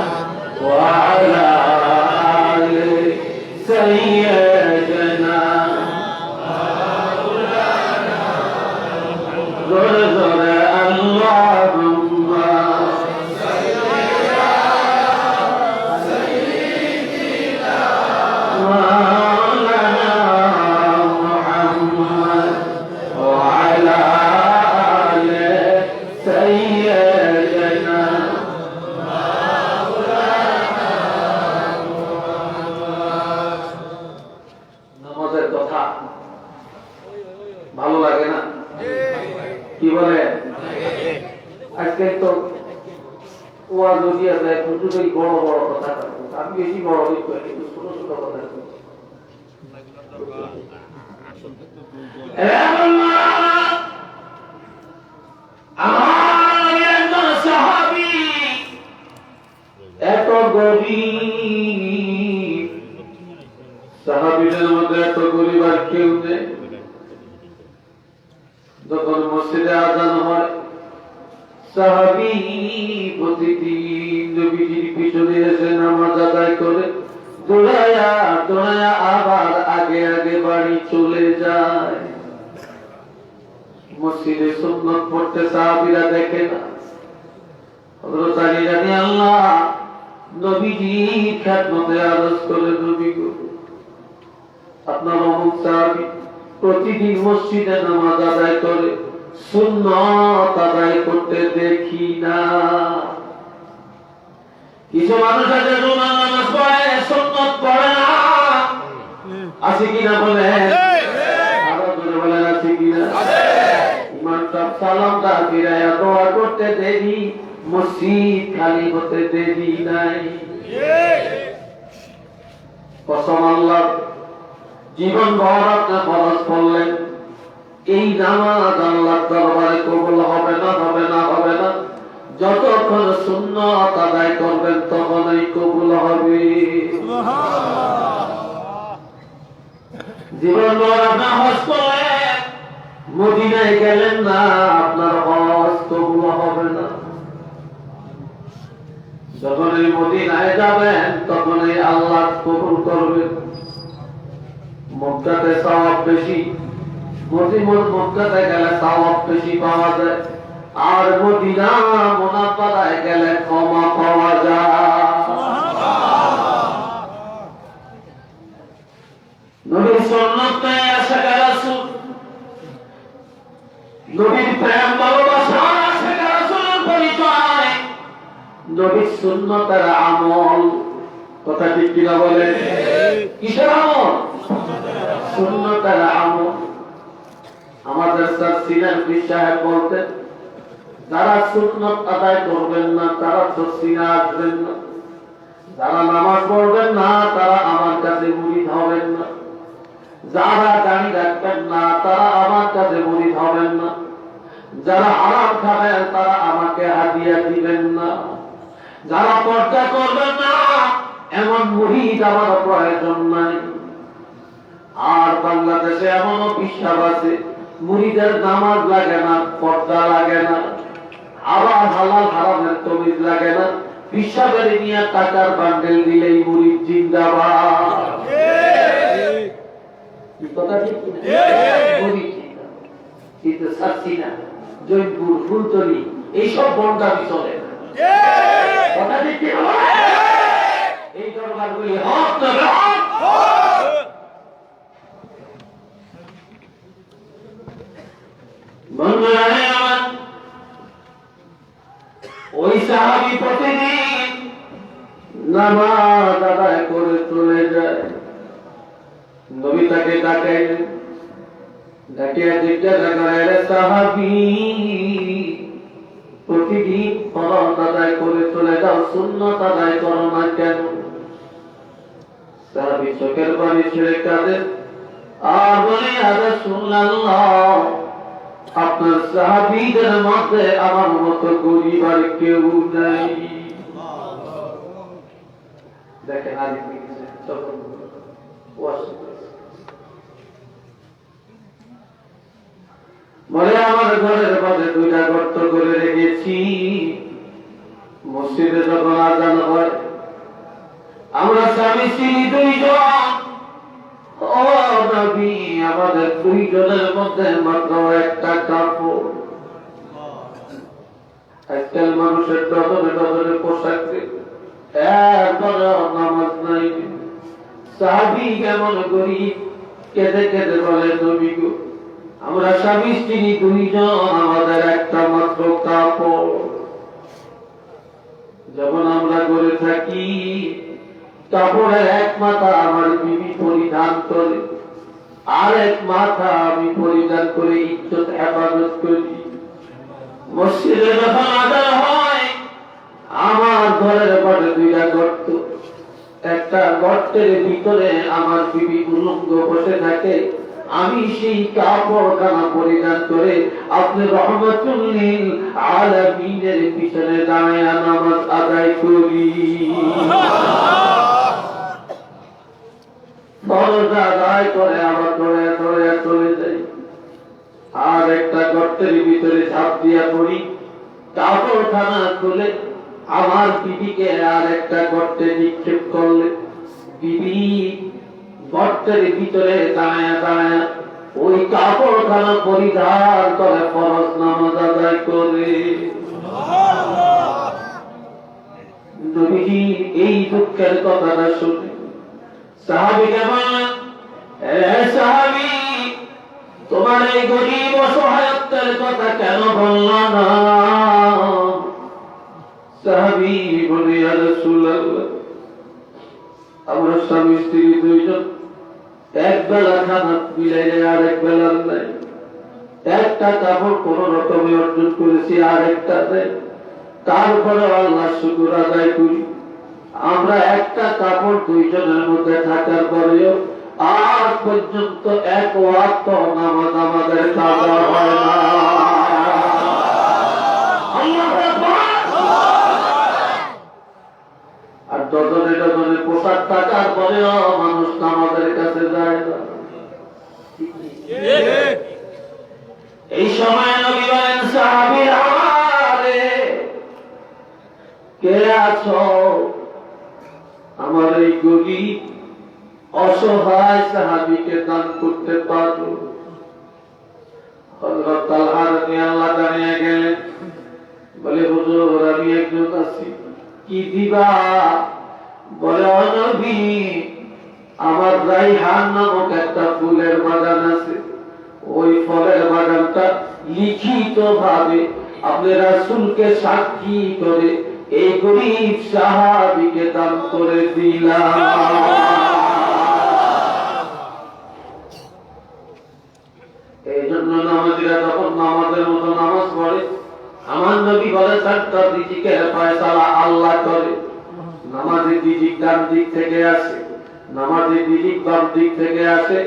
وعلى آل سيدنا مولانا زر زر اللهم ভালো লাগে না? কি বলে? আজকে তো ওয়াজ দিয়া যায় প্রচুরই বড় বড় কথা আমি বেশি বড় কিন্তু ছোট ছোট কথা এত গরিব সাহাবীদের মধ্যে এত গরিব আর কেউ নেই। যখন মসজিদে আযান হয় সাহাবী প্রতিদিন নবীজির পিছনে এসে নামাজ আদায় করে দৌড়ায়া দৌড়ায়া আবার আগে আগে বাড়ি চলে যায়। মসজিদে সুন্নত পড়তে সাহাবীরা দেখে না। হযরত আলী রাদিয়াল্লাহু নবীজি খেদমতে আরজ করে, নবী গো আপনার অমুক সাহাবী প্রতিদিন মসজিদে নামাজ আদায় করে, সুন্নত আদায় করতে দেখি না। কিছু মানুষ আছে নামাজ পড়ে সুন্নত পড়ে না, আছে কিনা বলেন? আরো জোরে বলেন আছে কিনা? ইমাম সাহেব সালামটা ফিরায়া দোয়া করতে দেরি, মসজিদ খালি হতে দেরি নাই। কসম আল্লাহ, জীবন ভর আপনি ফরজ করলেন, এই নামাজ আল্লাহর দরবারে কবুল হবে না, হবে না, হবে না। যতক্ষণ সুন্নাত আদায় করবেন তখনই কবুল হবে। জীবন ভর আপনি হজ করলেন, মদিনায় গেলেন না, আপনার হজ কবুল হবে না। যখন এই মদিনায় যাবেন তখনই আল্লাহ কবুল করবেন। মক্কাতে সওয়াব বেশি, মক্কাতে গেলে সওয়াব বেশি পাওয়া যায়, আর মদিনা মুনাফারায় গেলে ক্ষমা পাওয়া যায়। নবীর সুন্নতে আশিক রাসূল, নবীর প্রেম ভালোবাসা আশিক রাসূলের পরিচয়, নবীর সুন্নতের আমল। কথা ঠিক কিনা বলেন? কিসের আমল? সুন্নতের আমল। আমাদের স্যার সিনার সাহেব বলতেন, যারা সুন্নত আদায় করবেন না তারা সিনা আসবেন না, যারা নামাজ পড়বেন না তারা আমার কাছে মুরিদ হবেন না, যারা দাড়ি রাখবেন না তারা আমার কাছে মুরিদ হবেন না, যারা হারাম খাবেন তারা আমাকে হাদিয়া দিবেন না, যারা পর্দা করবেন না এমন মুরিদ আমার প্রয়োজন নাই। আর বাংলাদেশে এমনও বিশ্বাস আছে, মুরিদের নামাজ লাগে না, পর্দা লাগে না, আবার হালাল হারামের তমিজ লাগে না, বিশ্বাসের নিয়ে টাকার বান্ডেল দিলেই মুরিদ জিন্দাবাদ। কথা ঠিক কিনা? মুরিদ জিন্দাবাদ। কিন্তু সাচ্চিনা, জয়পুর, ফুলতলি এইসব বন্ডামি চলে না। কথা ঠিক কিনা? এই দরবারগুলি হক তবে হক। ওই সাহাবী প্রতিদিন নামাজ আদায় করে চলে যায়। নবী তাকে ডাকাইলেন, ডাকিয়া জিজ্ঞাসা করেন, সাহাবী প্রতিদিন ফরজ আদায় করে চলে যাও, সুন্নাত আদায় করো না কেন? সাহাবী চোখের পানি ছেড়ে কাঁদে আর বলে, ইয়া রাসূলুল্লাহ, আপনার সাহাবীদের মধ্যে আমার মতো গরিব আর কেউ নাই। দেখেন আলী বলে, আমার ঘরের মধ্যে দুইটা গর্ত করে রেখেছি, মসজিদে যখন আযান হয় আমরা স্বামী স্ত্রী দুইজন, ও নবী আমাদের দুইজনের মধ্যে মাত্র একটা কাপড়। আজকাল মানুষের ডজনে ডজনে পোশাক, এরপরে নামাজ নাই। সাহাবী কেমন গরিব, কেঁদে কেঁদে বলে, নবী গো আমরা স্বামী স্ত্রী দুইজন, আমাদের একটা মাত্র কাপড়। যখন আমরা করে থাকি কাপড়ের এক মাথা আমার বিবি পরিধান করে, আর এক মাথা আমি পরিধান করে ইজ্জত হেফাজত করি। মসজিদে যখন আদান হয় আমার ঘরের পাশে দুইটা গর্ত, একটা গর্তের ভিতরে আমার বিবি উলঙ্গ বসে থাকে, আমি সেই কাপড়খানা পরিধান করে আপনি রহমাতুল লিল আলামিনের পিছনে দাঁড়ায় নামাজ আদায় করি। ফরজ আদায় করে আবার দৌড়ে চলে যাই, আর একটা গর্তের ভিতরে ঝাঁপ দিয়া পড়ি, কাপড়খানা খুলে আমার বিবিকে আর একটা গর্তে নিক্ষেপ করলে বিবি গর্তের ভিতরে দাঁড়ায় ওই কাপড়খানা পরিধান করে ফরজ নামাজ আদায় করে। নবীজি এই দুঃখের কথাটা শুনে সাহাবীকে বললেন, এ সাহাবী, তোমার এই গরীব অসহায়ত্বের কথা কেন বলল না? সাহাবী বলে, ইয়া রাসূলুল্লাহ, আমরা স্বামী স্ত্রী দুইজন, এক বেলা খানা মিলাইলে আর এক বেলা নাই, একটা কাপড় কোন রকমে অর্জন করেছি আর একটা নেই, তারপরে আল্লাহ শুকর আদায় করি। আমরা একটা কাপড় দুইজনের মধ্যে থাকার পরেও আজ পর্যন্ত এক ওয়াক্ত নামাজ আমাদের কাজা হয় না। আর ডজনে ডজনে পোশাক থাকার পরেও মানুষ আমাদের কাছে যায় না। এই সময় নবী বলেন, সাহাবীরা, কে আছো? আমার এই গরীব অসহায় সাহাবীকে দান করতে পারো? হযরত তালহা রাদিয়াল্লাহু দাঁড়িয়ে গেলেন, বলে, হুজুর, আমি একজন আছি, কি দিবা? বলে, ও নবী, আমার রাইহান নামক একটা ফুলের বাগান আছে, ওই ফলের বাগানটা লিখিত ভাবে আপনি রাসূলকে সাক্ষী করে এই গরীব সাহাবীকে দান করে দিলাম। এই জন্য নামাজীরা যখন নামাজের মতো নামাজ পড়ে, আমার নবী বলে, চারটা রিজিকের ফয়সালা আল্লাহ করে। নামাজের রিজিক ডান দিক থেকে আসে, নামাজের রিজিক বাম দিক থেকে আসে,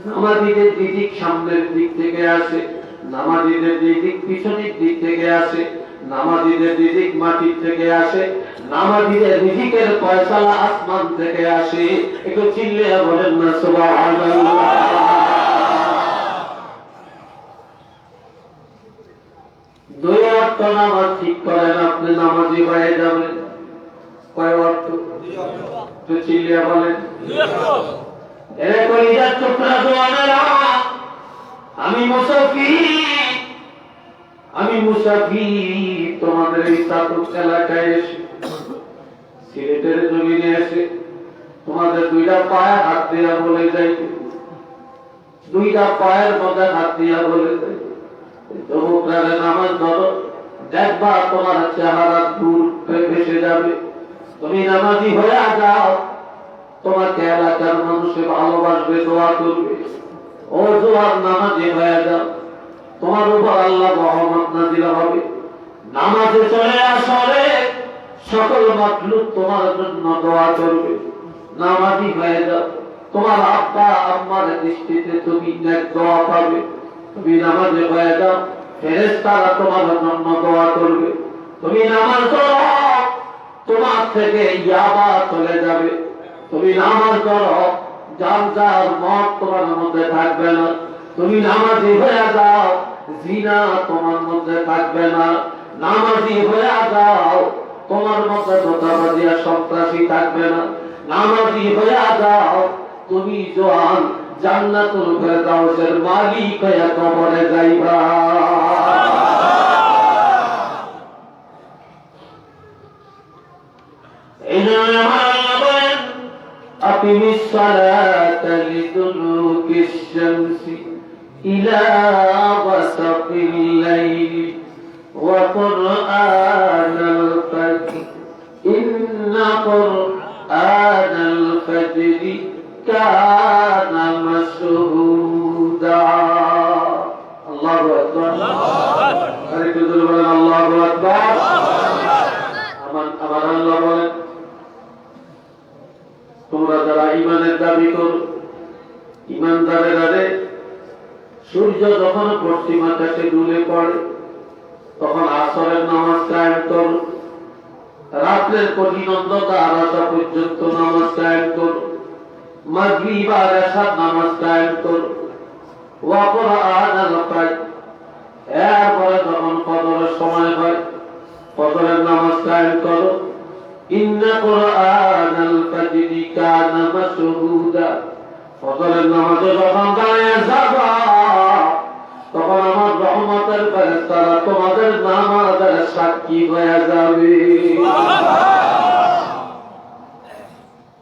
নামাজীদের রিজিক সামনের দিক থেকে আসে, নামাজীদের রিজিক পিছনের দিক থেকে আসে, নামাজীদের রিজিক মাটির থেকে আসে, নামাজীদের রিজিকের ফয়সালা আসমান থেকে আসে। একটু চিল্লিয়ে বলেন না সুবহানাল্লাহ। দুই ওয়াক্ত নামাজ ঠিক করেন, আপনি নামাজি হয়ে যাবেন। কয় ওয়াক্ত? তো চিল্লিয়ে বলেন। আমি মুসাফির তোমাদের এই চাতক এলাকায় এসে, সিলেটের জমিনে এসে তোমাদের দুইটা পায়ে হাত দিয়া বলে যাই, দুইটা পায়ের মধ্যে হাত দিয়া বলে যাই, যুবকরা নামাজ ধরো, দেখবা তোমার চেহারা দূর ভেসে যাবে, তুমি নামাজি হয়ে যাও, তোমাকে এলাকার মানুষে ভালোবাসবে, দোয়া করবে। ও জোয়ার, নামাজি হয়ে যাও, তোমার উপর আল্লাহ রহমত নাযিল হবে। নামাজে চলে আসলে সকল মাখলুক তোমার জন্য দোয়া করবে। নামাজি হয়ে যাও, তোমার আব্বা আম্মার দৃষ্টিতে তুমি নেক দোয়া পাবে। তুমি নামাজে হয়ে যাও, ফেরেশতারা তোমার জন্য দোয়া করবে। তুমি নামাজ পড়ো, তোমার থেকে ইয়াবা চলে যাবে। তুমি নামাজ পড়ো, গাঁজার মদ তোমার মধ্যে থাকবে না। তুমি নামাজি হয়ে যাও, জিনা তোমার মধ্যে থাকবে না। নামাজি হয়ে যাও, তোমার মধ্যে ধোঁকাবাজি আর সন্ত্রাসী থাকবে না। নামাজি হয়ে যাও, তুমি জোয়ান জান্নাতুল ফেরদাউসের মালিক হয়ে কবরে যাইবা। এই জন্য আল্লাহ বলেন, আকিমিস সালাতা লিদুলুকিশ শামসি ইলা গাসাকিল লাইলি ওয়া কুরআনাল ফাজর ইন্না কুরআনাল ফাজরি কানা মাশহুদা। আল্লাহু আকবার। আল্লাহু আকবার। আরে বান্দারেরা রে, সূর্য যখন পশ্চিম আকাশে ডুবে পড়ে তখন আসরের নামাজ কায়েম করো, রাত্রের কঠিন অন্ধকার আসা পর্যন্ত নামাজ কায়েম করো, মাগরিব আর এশার নামাজ কায়েম করো, ওয়া কুরআনাল ফাজর, এরপরে যখন ফজরের সময় হয় ফজরের নামাজ কায়েম করো, ইন্না কুরআনাল ফাজরি কানা মাশহুদা, ফজরের নামাজে যখন দাঁড়িয়ে যাবা তখন আমার রহমতের ফেরেশতারা তোমাদের নামাজের সাক্ষী হয়ে যাবে।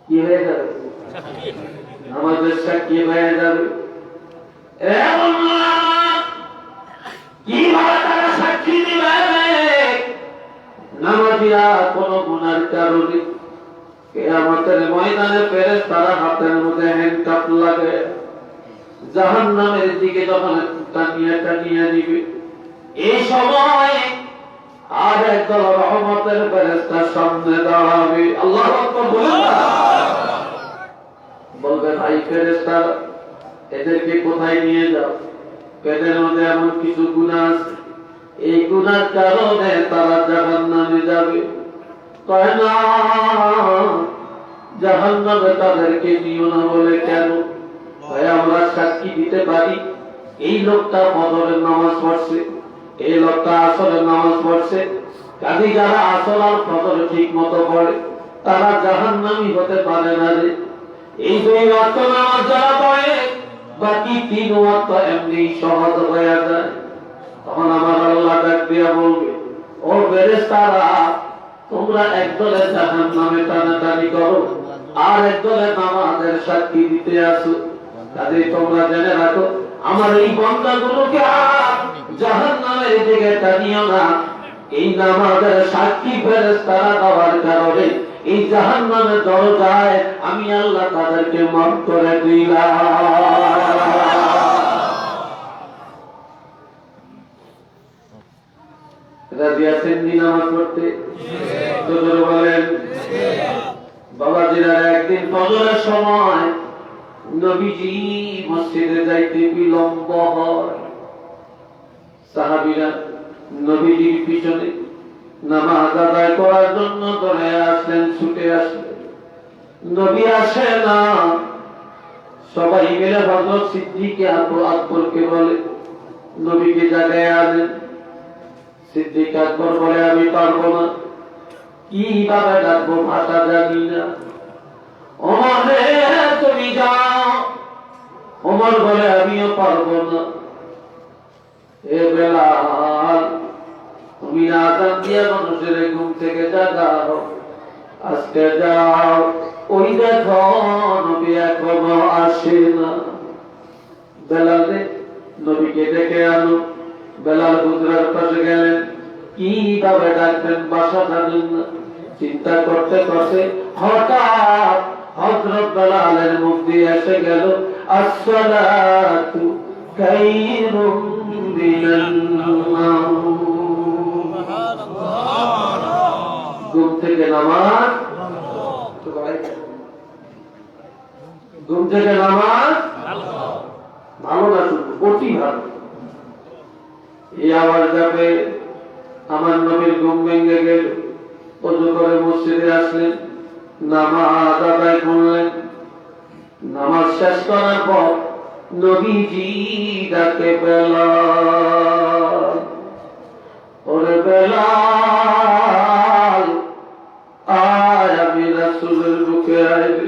কি হয়ে যাবে? নামাজের সাক্ষী হয়ে যাবে। কিভাবে তারা সাক্ষী দিবে? নামাজিরা কোন গুনার কারণে কিয়ামতের ময়দানে ফেরেশতারা হাতের মধ্যে হ্যান্ডকাপ লাগে জাহান্নামের দিকে যখন টানিয়ে নিবে, এই সময় আর একদল রহমতের ফেরেশতার সামনে দাঁড়াবে। আল্লাহু আকবার বলুন না। বলবে ভাই ফেরেশতারা এদেরকে কোথায় নিয়ে যাও? পেটের মধ্যে এমন কিছু গুনাহ আছে, এই গুনার কারণে তারা জাহান্নামে যাবে। কয় না, জাহান্নামে তাদেরকে নিও না বলে কেন? ভাই আমরা সাক্ষী দিতে পারি এই লোকটা ফজরের নামাজ পড়ছে, এই লোকটা আসরের নামাজ পড়ছে, কাজে যারা আসর আর ফজর ঠিক মতো পড়ে তারা জাহান্নামী হতে পারে না রে। এই দুই ওয়াক্ত নামাজ যারা পড়ে বাকি তিন ওয়াক্ত এমনি সহজ হয়ে যায়। তখন আমার আল্লাহ ডাক দিয়া বলবে, ও ফেরেশতারা তোমরা একদলে জাহান্নামে টানাটানি করো আর একদলে নামাজের সাক্ষী দিতে আসো, কাজে তোমরা জেনে রাখো আমার এই বান্দাগুলোকে জাহান্নামের দিকে টানিও না। এই নামাজের সাক্ষী ফেরেশতারা দেওয়ার কারণে এই জাহান্নামের দরজায় আমি আল্লাহ তাদেরকে মাফ করে দিলাম। রাজি আছেন নি নামাজ পড়তে? জোরে বলেন। বাবাজিরা একদিন ফজরের সময় নবীজি মসজিদে যাইতে বিলম্ব হয়, সাহাবীরা নবীজির পিছনে নামাজ আদায় করার জন্য দৌড়ে আসলেন, ছুটে আসলেন। নবী আসে না, সবাই মিলে হযরত সিদ্দিক আকবরকে বলে নবীকে জাগায় আনেন। সিদ্দিক আকবর বলে আমি পারবো না, কিভাবে ডাকবো ভাষা জানি না। ওমর রে তুমি যাও। ওমর বলে আমিও পারবো না। এ বেলাল তুমি আযান দিয়ে মানুষের ঘুম থেকে জাগাও, আজকে যাও, ওই দেখো নবী এখনো আসে না। বেলাল রে নবীকে ডেকে আনো। বেলাল হুজরার পাশে গেলেন, কিভাবে ডাকবেন বাসা জানেন না। চিন্তা করতে করতে হঠাৎ হযরত বেলালের মুখ দিয়ে এসে গেল আসসালাতু খায়রুম মিনান নাওম। ঘুম থেকে নামাজ, ঘুম থেকে নামাজ ভালো না, শুধু অতি ভালো। এই আওয়াজ যাবে আমার নবীর ঘুম ভেঙে গেল। ওযু করে মসজিদে আসলেন, নামাজ আদায় করলেন। নামাজ শেষ করার পর নবীজি ডাকে বেলাল, ওরে বেলাল আয় আমি রাসূলের বুকে আইবে।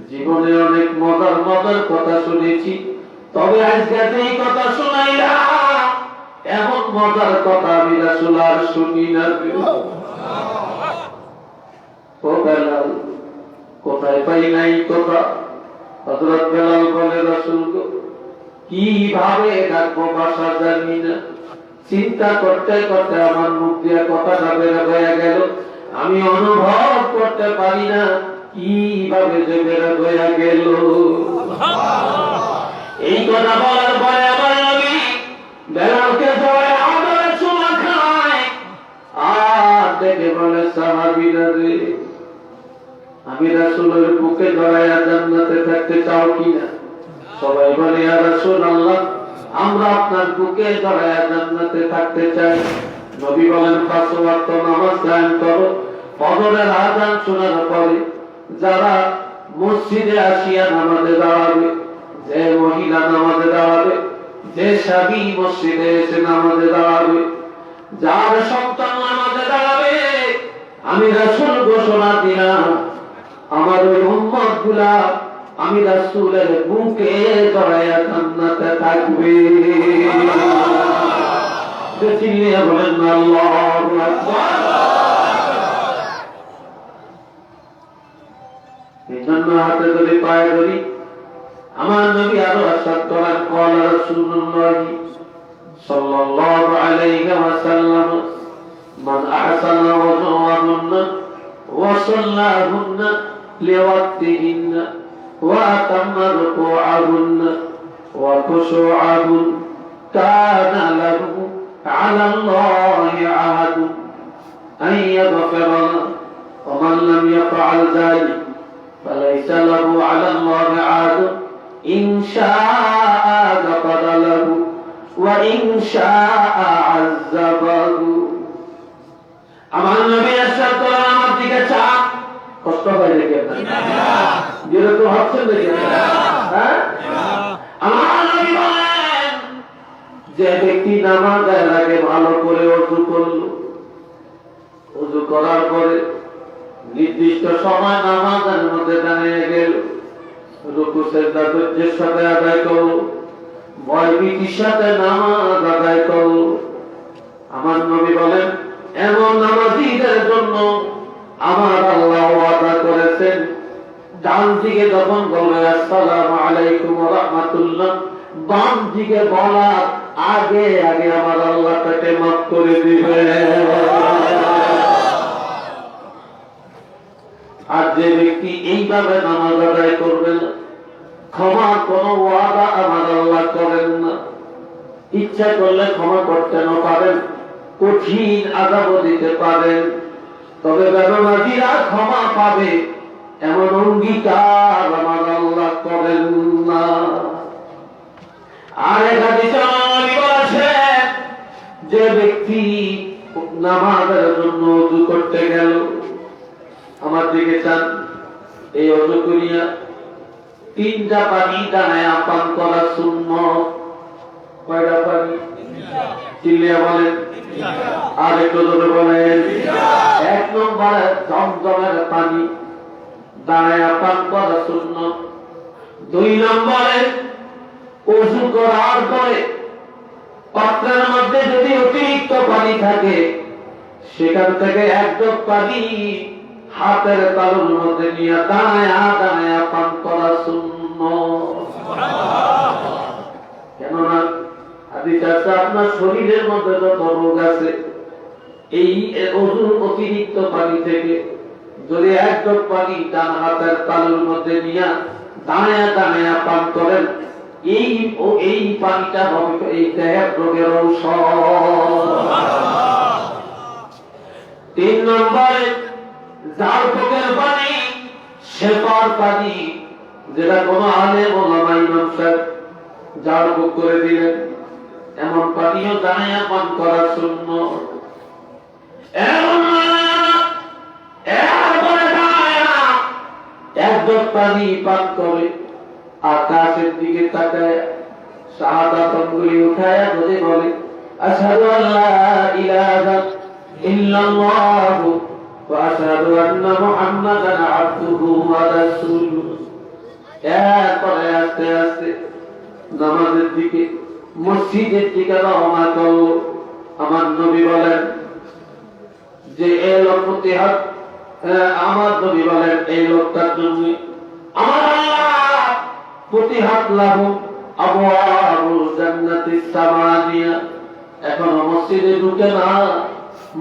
জীবনে অনেক মজার মজার কথা শুনেছি, তবে আজকে এই কথা শোনাইলা এমন মজার কথা আমি রাসূল আর শুনি না। ও বেলাল কোথায় পাই নাই কথা? হযরত বেলাল বলে রাসূল গো কিভাবে ডাকবো ভাষা জানি না। চিন্তা করতে করতে আমার মুখ দিয়ে কথাটা বের হয়ে গেল, আমি অনুভব করতে পারি না কিভাবে যে বের হয়ে গেল। এই কথা বলার পরে আমার নবী বেলালকে ধরে আদরে চুমা খায় আর ডেকে বলে সাহাবীরা রে আমি রাসূলের বুকে জড়াইয়া জান্নাতে থাকতে চাও কিনা? সবাই বলে ইয়া রাসূলুল্লাহ, আমরা আপনার বুকে জড়ায়া জান্নাতে থাকতে চাই। নবী বলেন, 5 ওয়াক্ত নামাজ কায়েম করো। ফজরের আযান শোনার পরে যারা মসজিদে আসিয়া নামাজে দাঁড়াবে, যে মহিলা নামাজে দাঁড়াবে, যে স্বামী মসজিদে এসে নামাজে দাঁড়াবে, যার সন্তান নামাজে দাঁড়াবে, আমি রাসূল ঘোষণা দিলাম আমার ওই উম্মতগুলা আমি রাসূলের বুকে জড়ায়া জান্নাতে থাকবে। চিল্লিয়ে বলেন আল্লাহু আকবার। এই জন্য হাতে ধরে পায়ে ধরি। আমার নবী আরো আরশাদ করেন, ক্বালা রাসূলুল্লাহ সাল্লাল্লাহু আলাইহি ওয়াসাল্লাম, মান আহসানা ওয়াজুহুন্না ওয়া সাল্লাহুন্না লিওয়াক্তিহিন্না ওয়া আতাম্মা রুকুআহুন্না ওয়া খুশুআহুন কানা লাহু আলা আল্লাহি আহাদুন আন ইয়াগফিরা লাহু ওয়া মান লাম ইয়াফআল যালিকা فليس له على الله عاد إن شاء غفر له وإن شاء عذبه। আমার নবী ইরশাদ করেন, আমার দিকে চান। কষ্ট হয় নাকি আপনার? বিরক্ত হচ্ছেন নাকি? হ্যাঁ, আমার নবী বলেন, যে ব্যক্তি নামাজের আগে ভালো করে ওযু করলো, ওযু করার পরে নির্দিষ্ট সময় নামাজের মধ্যে দাঁড়িয়ে গেল, রুকু সিজদা ধৈর্যের সাথে আদায় করলো, ভয়ভীতির সাথে নামাজ আদায় করলো, আমার নবী বলেন এমন নামাজীদের জন্য আমার আল্লাহ ওয়াদা করেছেন, ডান দিকে যখন বলবে আসসালামু আলাইকুম ওয়া রাহমাতুল্লাহ, বাম দিকে বলার আগে আগে আমার আল্লাহ তাকে মাফ করে দিবে। আর যে ব্যক্তি এইভাবে নামাজ আদায় করবে না, ক্ষমার কোন ওয়াদা আমার আল্লাহ করেন না। ইচ্ছা করলে ক্ষমা করতেও পারেন, কঠিন আযাবও দিতে পারেন, তবে বেনামাজিরা ক্ষমা পাবে এমন অঙ্গীকার আমার আল্লাহ করেন না। আর এক হাদিসে নবী বলেছেন, যে ব্যক্তি নামাজের জন্য ওযু করতে গেল, আমার দিকে চান, এই ওযু করিয়া 3টা পানি দাঁড়ায় পান করা সুন্নাত। কয়টা পানি? চিল্লিয়া বলেন, আর একটু জোরে বলেন। 1 নম্বরে জমজমের পানি দাঁড়ায় পান করা সুন্নাত। 2 নম্বরে ওযু করার পরে পাত্রের মধ্যে যদি অতিরিক্ত পানি থাকে, সেখান থেকে 1 ঢোক পানি হাতের তালুর মধ্যে নিয়ে দাঁড়ায় দাঁড়ায় পান করা সুন্নাত। কেননা হাদিস আছে, আপনার শরীরের মধ্যে যত রোগ আছে, এই ওযুর অতিরিক্ত পানি থেকে যদি 1 ঢোক পানি ডান হাতের তালুর মধ্যে নিয়ে দাঁড়ায় দাঁড়ায় পান করেন, এই পানিটা হবে এই দেহের রোগের ঔষধ। 3 নম্বরে জারফুকের পানি, শেফার পানি, যেটা কোন আলেম ওলামা ইমাম সাহেব জারফুক করে দিলেন, এমন পানিও দাঁড়ায়া পান করা সুন্নাত। এরপরে দাঁড়ায়া 1 ঢোক পানি পান করে আকাশের দিকে তাকায় শাহাদাত আঙ্গুলি উঠায়া যদি বলে আশহাদু আল্লা ইলাহা ইল্লাল্লাহ ওয়া আশহাদু আন্না মুহাম্মাদান আবদুহু ওয়া রাসূলুহু, এরপরে আস্তে আস্তে নামাজের দিকে, মসজিদের দিকে রওনা করলো। আমার নবী বলেন যে এই লোক প্রতিহাত, আমার নবী বলেন এই লোকটার জন্য আমার আল্লাহ প্রতিহাত লাভ আবওয়াবুল জান্নাতিস সামানিয়া। এখনো মসজিদে ঢুকে না,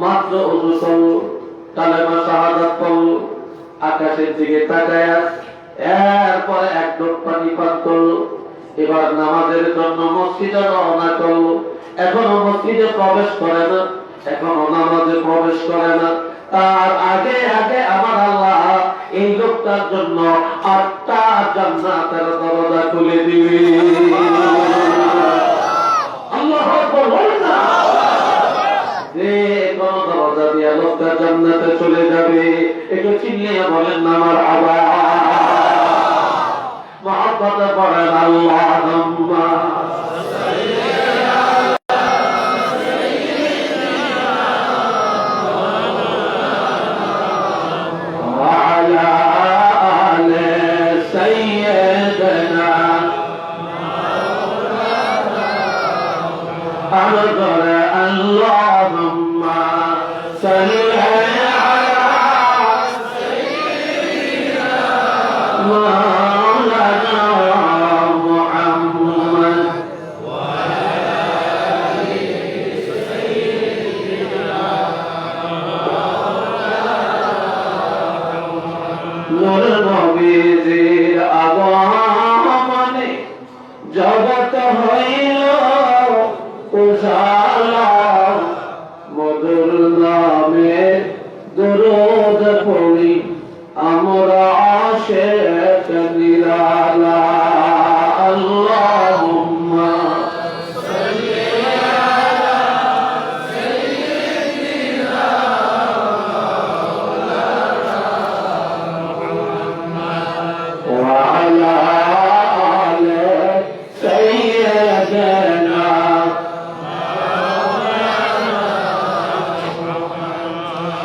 মাত্র ওযু করলো, কালেমা শাহাদাত পড়লো, আকাশের দিকে তাকায়া এরপরে 1 ঢোক পানি পান করলো, এবার নামাজের জন্য মসজিদে রওনা করলো। এখনো মসজিদে প্রবেশ করে না, এখনো নামাজে প্রবেশ করে না, তার আগে আগে আমার আল্লাহ এই লোকটার জন্য 8টা জান্নাতের দরজা খুলে দিবে। আল্লাহু আকবার বলেন না। যে কোন দরজা দিয়ে লোকটা জান্নাতে চলে যাবে, একটু চিল্লিয়ে বলেন না মারহাবা। মহব্বতে পড়েন আল্লাহুম্মা নবীজির আগমনে জগৎ হইল উজালা, মধুর নামে দরুদ পড়ি আমরা আশিক নিরালা। আল্লাহুম্মা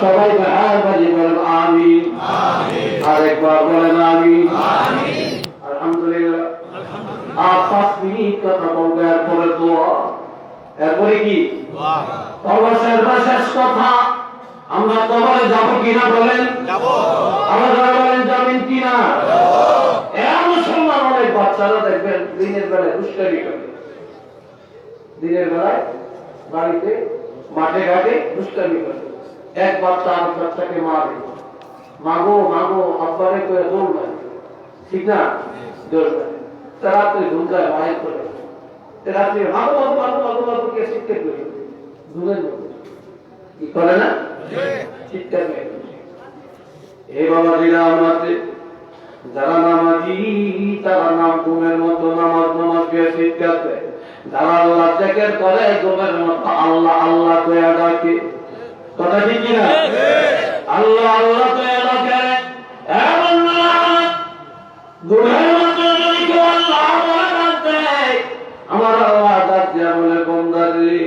সবাই বাড়ি বলেন আমিন। আরেকবার বলেন আমিন। আলহামদুলিল্লাহ। আর 5 মিনিট কথা বলবো, এরপরে দোয়া, এরপরে কি অবশ্যই শেষ কথা। আমরা কবরে যাবো কিনা বলেন? আমরা বলেন যাবেন কিনা? মুসলমান অনেক বাচ্চারা দেখবেন দিনের বেলায় দুষ্টামি করে, দিনের বেলায় বাড়িতে মাঠে ঘাটে দুষ্টামি করে। এক বাচ্চা আরেক বাচ্চাকে মারে, মাগো মাগো আব্বারে করে দৌড় মারে, ঠিক না? দৌড় মারে। রাত্রে ধুমকায় মায়ের করে, রাত্রে মাগো মাগো মাগো মাগো মাগো কে চিৎকার করি, ধুমের মধ্যে কি করে না, চিৎকার করে। এই বাবাজিরা আমাদের যারা নামাজি, তারা নাম ঘুমের মতো নামাজ নামাজ দিয়ে চিৎকার দেয়। যারা আল্লাহ জিকির করে ঘুমের মতো আল্লাহ আল্লাহ করে ডাকে। কথা ঠিক কিনা? আল্লাহ আল্লাহ করে ডাকে। এমন না ঘুমের মতো যদি কেউ আল্লাহ বলে ডাকতে, আমার আল্লাহ ডাক দিয়া বলে বন্দারে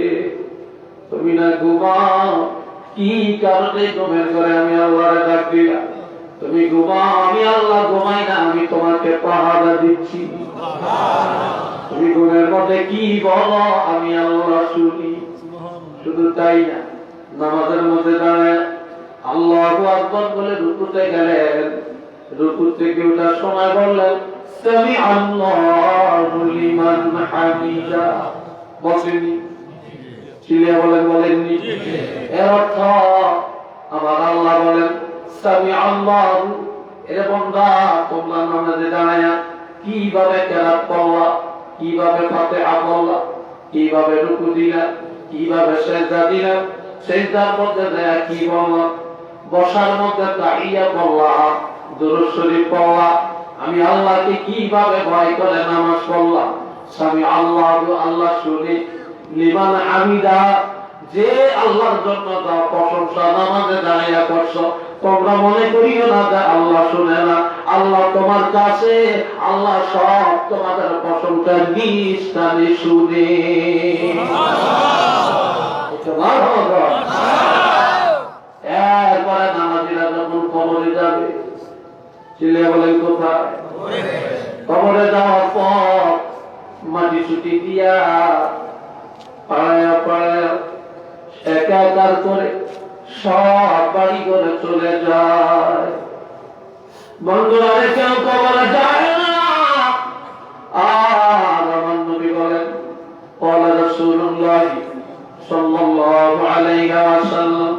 তুমি না ঘুমাও, কি কারণে ঘুমের করে আমি আল্লাহরে ডাক দিলাম? তুমি ঘুমাও, আমি আল্লাহ ঘুমাই না, আমি তোমাকে পাহারা দিচ্ছি। তুমি ঘুমের মধ্যে কি বলো আমি আল্লাহ শুনি। শুধু তাই না, নামাজের মধ্যে দাঁড়ায় আল্লাহু আকবার বলে রুকুতে গেলেন, রুকু থেকে ওঠার সময় বললেন সামি আল্লাহু লিমান হামিদা। বলেননি? চিল্লিয়ে বলেন, বলেননি? এর অর্থ আমার আল্লাহ বলেন সামি আল্লাহু, এর বান্দা তোমরা নামাজে দাঁড়ায়া কিভাবে কেরাত পড়লা, কিভাবে ফাতিহা পড়লা, কিভাবে রুকু দিলা, কিভাবে সিজদা দিলা, সিজদার মধ্যে দেয়া কি বললা, বসার মধ্যে তাহিয়া পড়লা, দুরূদ শরীফ পড়লা, আমি আল্লাহকে কিভাবে ভয় করে নামাজ পড়লা। সামি আল্লাহু, আল্লাহ শুনে, লিমান হামিদা, যে আল্লাহর জন্য দাও প্রশংসা নামাজে দাঁড়িয়ে করছো, তোমরা মনে করিও না যে আল্লাহ শুনে না। আল্লাহ তোমার কাছে, আল্লাহ সব তোমাদের প্রশংসা নিজ কানে শুনে। এরপরে নামাজিরা যখন কবরে যাবে, ছেলে বলেন কোথায়? কবরে যাওয়ার পর মাটি ছুটি দিয়া পাড়ায়া পাড়ায়া একাকার করে সব বাড়ি করে চলে যায়। বন্ধুরা কেউ কবরে যায় না। আর আমার নবী বলেন قال رسول الله صلى الله عليه وسلم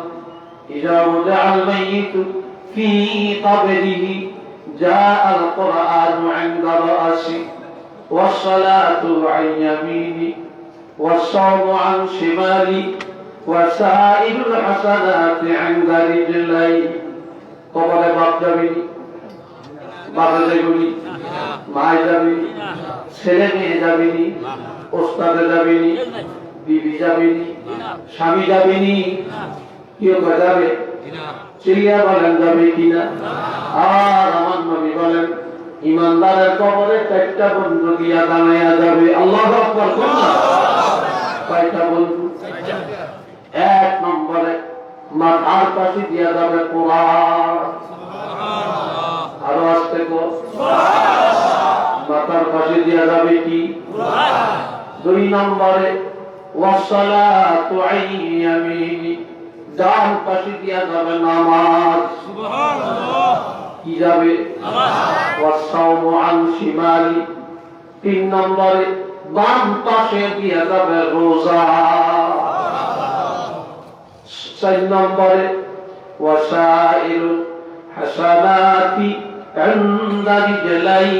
إذا وضع الميت في قبره جاء القرآن عند رأسه والصلاة عن يمينه والصوم عن شماله وسائر الحسنات عند رجليه। কবরে বাপ যাবেনি, বাবা যাবি মায় যাবি ছেলে মেয়ে যাবিনি ওস্তাদে যাবিনি বিবি যাবিনি স্বামী যাবিনি কেউ যাবে চিল্লিয়া বলেন যাবে কিনা আর আমার নবী বলেন ইমানদারের কবরে চারটা বন্ধু দিয়া দাঁড়াইয়া যাবে আল্লাহু আকবার কয়টা বন্ধু এক নম্বরে মাথার পাশে দিয়া যাবে কোরআন আরো আসতে মাথার পাশে দিয়া যাবে কি দুই নম্বরে ওয়াসসালাতু আইয়ামিনি ডান পাশে দিয়া যাবে নামাজ কি যাবে ওয়াসসাওমু আন শিমালি তিন নম্বরে বাম পাশে দিয়া যাবে রোজা চার নম্বরে ওয়াসাইলু হাসানাতি ইনদা রিজলাই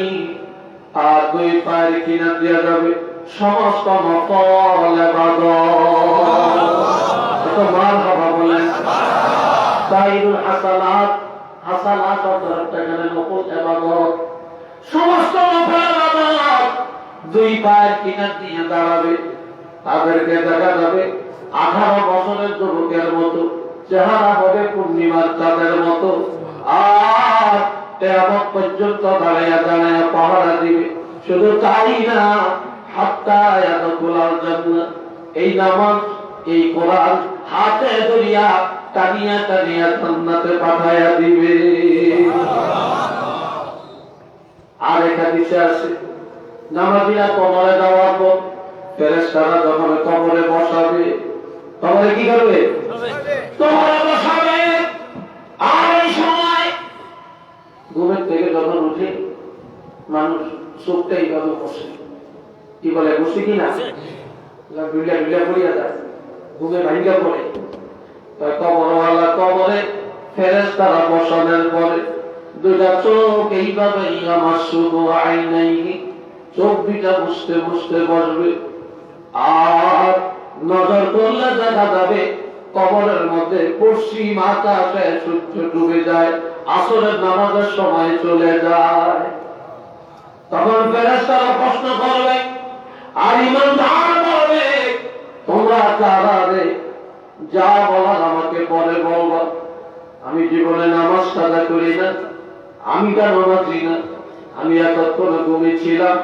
আর দুই পায়ের কিনার দিয়া যাবে সমস্ত নফল ইবাদত মারহাবা বলেন সাইরুল হাসানাত হাসানাত অর্থ এখানে নফল ইবাদত সমস্ত নফল ইবাদত দুই পায়ের কিনার দিয়ে দাঁড়াবে তাদেরকে দেখা যাবে 18 বছরের যুবকের মতো চেহারা হবে পূর্ণিমার চাঁদের মতো আর কিয়ামত পর্যন্ত দাঁড়াইয়া দাঁড়াইয়া পাহারা দিবে শুধু তাই না হাত্তা ইয়াদখুলাল জান্নাহ এই নামাজ এই কোরআন হাতে ধরিয়া টানিয়া টানিয়া জান্নাতে পাঠাইয়া দিবে আর এক হাদিসে আছে নামাজীরা কবরে যাওয়ার পর ফেরেশতারা যখন কবরে বসাবে কবরে কি করবে কবরে বসাবে আর এই সময় ঘুমের থেকে যখন উঠে মানুষ চোখটা এইভাবে বসে কি বলে বসে কিনা বিড়লা বিড়লা পড়িয়া যায় ঘুমে ভাঙ্গা পড়ে কবরওয়ালা কবরে ফেরেশতারা বসানোর পরে দুটা চোখ এইভাবে আমার শুধু আইনাই চোখ দুইটা বুঝতে বুঝতে বসবে আর নজর করলে দেখা যাবে কবরের মধ্যে পশ্চিম আকাশে সূর্য ডুবে যায় আসরের নামাজের সময় চলে যায় তখন ফেরেশতারা প্রশ্ন করবে আর ঈমানদার বলবে তোমরা কারা রে যা বলার আমাকে পরে বলবা আমি জীবনে নামাজ কাজা করি না আমি কেন নামাজি না আমি এতক্ষণ ঘুমিয়েছিলাম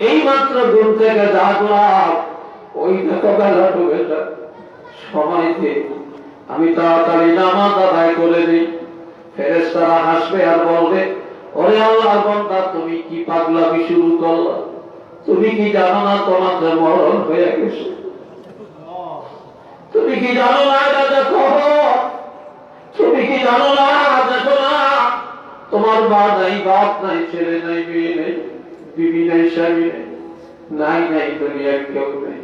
এই মাত্র ঘুম থেকে জাগলাম ওই দেখো বেলা ডুবে যায় সময়তে আমি তাড়াতাড়ি নামাজ আদায় করে দিই ফেরেশতারা হাসবে আর বলবে ওরে আল্লাহর বান্দা তুমি কি পাগলামি শুরু করলা তুমি কি জানো না তোমাদের মরণ হয়ে গেছে তুমি কি জানো না এটা দেখো তুমি কি জানো না দেখো না তোমার মা নাই বাপ নাই ছেলে নাই মেয়ে নেই বিবি নাই স্বামী নাই নাই দুনিয়ার কেউ নেই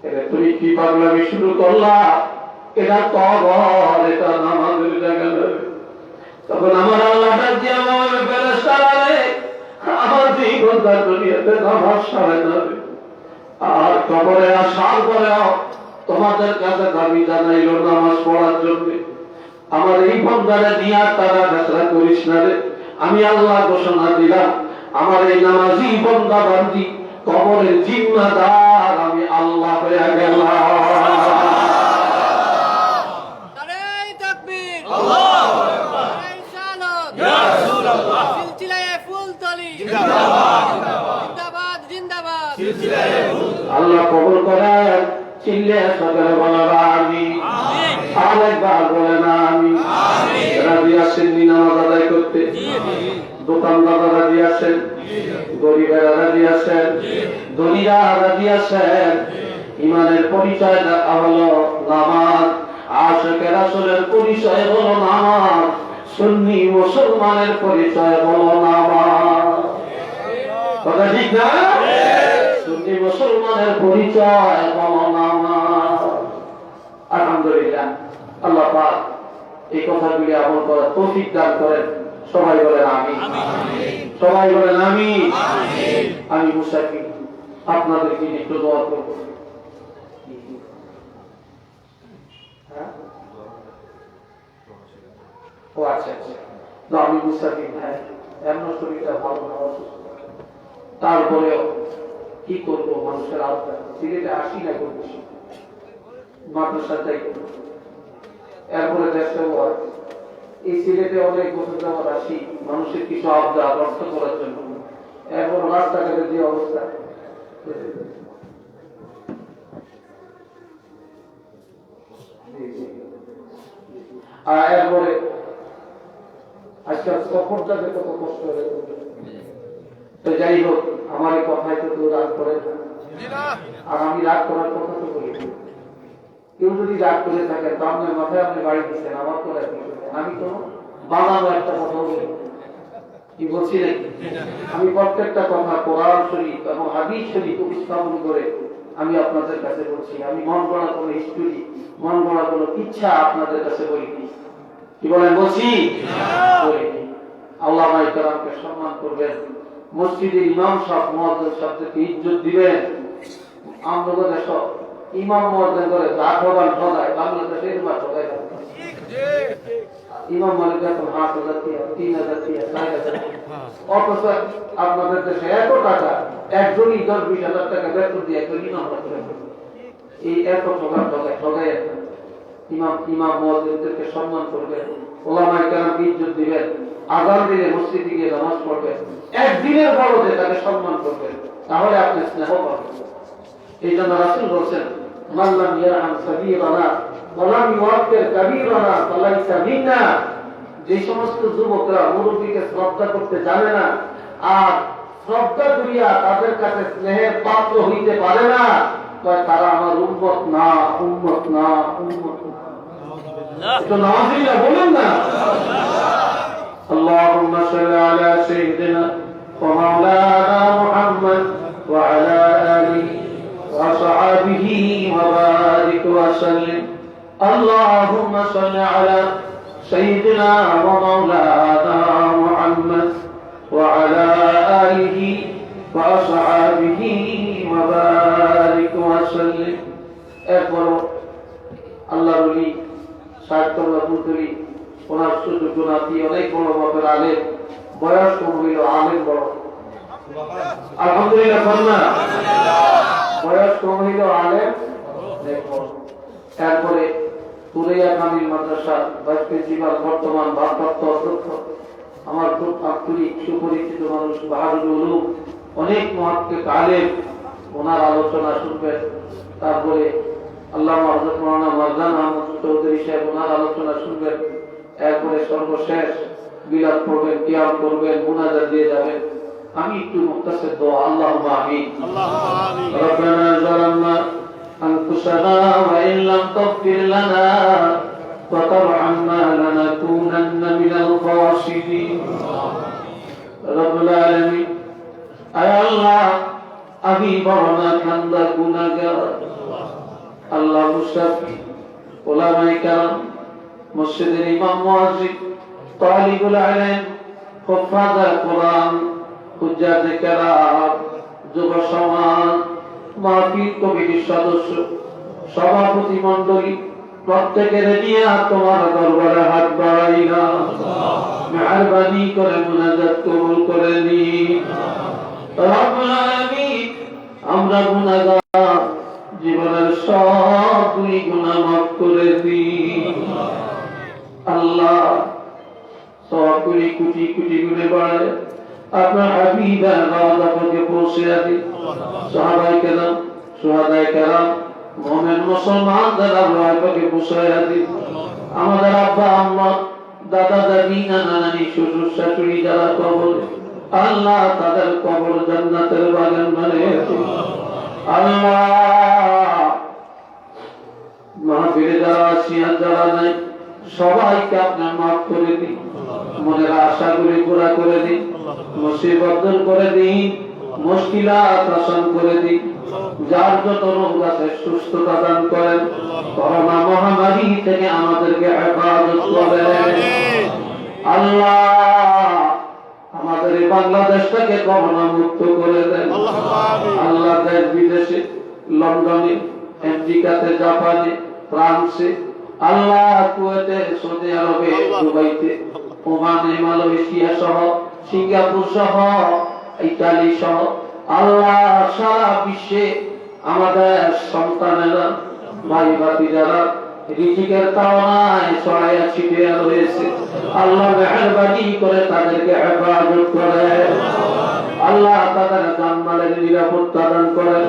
এটা তুমি কি পাগলামি শুরু করলা এটা কবর এটা নামাজের জায়গা নয় তখন আমার আল্লাহ ডাক দিয়ে আমার ফেরেশতারা রে আমার জীবনটা দুনিয়াতে নামাজ সারে যাবে আর কবরে আসার পরেও তোমাদের কাছে দাবি জানাইলো নামাজ পড়ার জন্য আমার এই বন্দারে নিয়ে তারা ফেসলা করিস না রে আমি আল্লাহ ঘোষণা দিলাম আমার এই নামাজি বন্দা বান্দি কবরের জিম্মাদার আমি আল্লাহ হয়ে গেলাম আল্লাহ কবুল করেন চিল্লে সদরে বলার আমি আরেকবার বলেন আমি রাজি আছেন নামাজ আদায় করতে দোকানদাররা রাজি আছেন গরিবেরা রাজি আছেন ধনীরা রাজি আছেন ইমানের পরিচয় দেখা হলো নামাজ আশিকে রাসূলের পরিচয় হলো নামাজ সুন্নি মুসলমানের পরিচয় হলো নামাজ কথা ঠিক না সুন্নি মুসলমানের পরিচয় হলো নামাজ আলহামদুলিল্লাহ আল্লাহ পাক এই কথাগুলি আমল করার তৌফিক দান করেন সবাই বলেন আমিন সবাই বলেন আমিন আমি মুসাফির আপনাদেরকে একটু দোয়া করব ও আচ্ছা আচ্ছা আমি মুসাফির ভাই এমন শরীরটা ভালো না, অসুস্থ। তারপরেও কি করবো, মানুষের আবদার। সিলেটে আসি না খুব বেশি, মাদ্রাসার যাই। এরপরে দেশে এই সিলেটে অনেক বছর যাওয়ার আসি, মানুষের কিছু আবদার রক্ষা করার জন্য। এরপর রাস্তাঘাটের যে অবস্থা, আর এরপরে আজকাল সফরটাকে কত কষ্ট হয়ে। তো যাই হোক, আমার এই কথায় তো কেউ রাগ করে না, আর আমি রাগ করার কথা তো বলি। কেউ যদি রাগ করে থাকেন তো আপনার মাথায় আপনি বাড়ি দিচ্ছেন, আমার তো আমি তো বানাবো একটা কথা বলি, কি বলছি নাকি? আমি প্রত্যেকটা কথা কোরআন শরীফ এবং হাদিস শরীফ উপস্থাপন করে আমি আপনাদের কাছে বলছি। আমি মন গড়া কোনো হিস্ট্রি, মন গড়া কোনো ইচ্ছা আপনাদের কাছে বলিনি। কি বলেন? বলছি বলিনি। আল্লামা ইকরামকে সম্মান করবেন, মসজিদের ইমাম সাহেব মুয়াজ্জিন সাহেবকে ইজ্জত দিবেন। আমরা দেশ ইমাম মুয়াজ্জিন করে যা ঠগান ঠগায়, বাংলাদেশে এরকম ঠগায় না। ইমাম মালিক এখন 5,000 টাকা, 3,000 টাকা, 4,000 টাকা, অথচ আপনাদের দেশে এত টাকা, একজনই 10-20,000 টাকা বেতন দিয়ে একজন ইমাম রাখবেন। এই এত ঠগান ঠগায় ঠগায় ইমাম মুয়াজ্জিনদেরকে সম্মান করবেন, ওলামায়ে কেরামকে ইজ্জত দিবেন, আযান দিলে মসজিদে গিয়ে নামাজ পড়বেন, একদিনের বড়তে তাকে সম্মান করবেন, তাহলে আপনি স্নেহ পাবেন। এই জন্য রাসূল বলেছেন, মান লাম ইয়ারহাম সাগীরানা ওয়া লাম ইউওয়াক্কির কাবীরানা ফালাইসা মিন্না। যে সমস্ত যুবকরা মুরব্বিকে শ্রদ্ধা করতে জানে না আর শ্রদ্ধা করিয়া তাদের কাছে স্নেহের পাত্র হইতে পারে না, তারা আমার উম্মত না, উম্মত না, উম্মত না। তো নাউযুবিল্লাহ বলেন না। اللهم صل على سيدنا ومولانا محمد وعلى آله وصحبه وبارك وسلم. اللهم صل على سيدنا ومولانا محمد وعلى آله وصحبه وبارك وسلم. এরপর আল্লাহর ওলি সাহেবুল্লাহ পুতুলি, ওনার সুযোগ্য নাতি, অনেক বড় মাপের আলেম, বয়স কম হইল, আলেম বড়। আলহামদুলিল্লাহ বলনা, বয়স কম হইল, আলেম বড়। এরপরে তুরাইয়া কামিল মাদ্রাসা ভাইস প্রিন্সিপাল, বর্তমান ভারপ্রাপ্ত অধ্যক্ষ, আমার খুব আন্তরিক সুপরিচিত মানুষ, বাহাদুর উলুম, অনেক মুহাক্কিক আলেম, ওনার আলোচনা শুনবেন। তারপরে আল্লামা হযরত মাওলানা মারজান আহমদ চৌধুরী সাহেব, ওনার আলোচনা শুনবেন। এরপরে সর্বশেষ বিলাদ পড়বেন, কিয়াম করবেন, মুনাজাত দিয়ে যাবেন। আমি একটু মুখতাসির দোয়া, আল্লাহুম্মা আমিন। রব্বানা যালামনা আনফুসানা ওয়া ইন লাম তাগফির লানা ওয়া তারহামনা লানাকুনান্না মিনাল খাসিরিন। রব্বুল আলামিন, আয় আল্লাহ, আমি বড় নাখান্দা গুনাহগার। আল্লাহ মুশাফি, ওলামায়ে কেরাম, মসজিদের ইমাম মুয়াজ্জিন, তালিবুল ইলম, হুফাজে কোরআন, হুজ্জাতে কেরাম, যুব সমাজ, মাহফিল কমিটির সদস্য, সভাপতি মণ্ডলী, প্রত্যেকের নিয়ে তোমার দরবারে হাত বাড়াইলাম। মেহেরবানি করে মুনাজাত কবুল করে নিন। রব্বুল আলামিন, আমরা গুনাহগার, জীবনের সব গুনাহ মাফ করে দিন। আল্লাহ সবগুলি কোটি কোটি গুণে বাড়ে আপনার হাবিবের রাদাকে পৌঁছে দিন। সাহাবায়ে কেরাম, শুহাদায়ে কেরাম, মুমিন মুসলমানদের রাদাকে পৌঁছে দিন। আমাদের আব্বা আম্মা, দাদা দাদি, নানা নানি, শ্বশুর শাশুড়ি যারা কবরে, আল্লাহ তাদের কবর জান্নাতের বাগান বানিয়ে দিন। আল্লাহ মাহফিলে যারা আছি আর যারা নাই, সবাইকে আপনি মাফ করে দিন, মনের আশাগুলি পুরা করে দিন, মুসিবত দূর করে দিন, মুশকিলাত আসান করে দিন। যার যত রোগ আছে সুস্থতা দান করেন, করোনা মহামারী থেকে আমাদেরকে হেফাজত করেন। আল্লাহ আমাদের এই বাংলাদেশটাকে করোনা মুক্ত করে দেন। আল্লাহ দেশ বিদেশে, লন্ডনে, আমেরিকাতে, জাপানে, ফ্রান্সে, আল্লাহ কুয়েতে, সৌদি আরবে, দুবাইতে, ওমানে, মালয়েশিয়া সহ সিঙ্গাপুর সহ ইতালি সহ আল্লাহ সারা বিশ্বে আমাদের সন্তানেরা ভাই ভাতিজারা রিজিকের তাওনায় ছড়াইয়া ছিটিয়ে রয়েছে। আল্লাহ মেহেরবানি করে তাদেরকে হেফাজত করে, আল্লাহ তাদের জানমালের নিরাপত্তা দান করেন,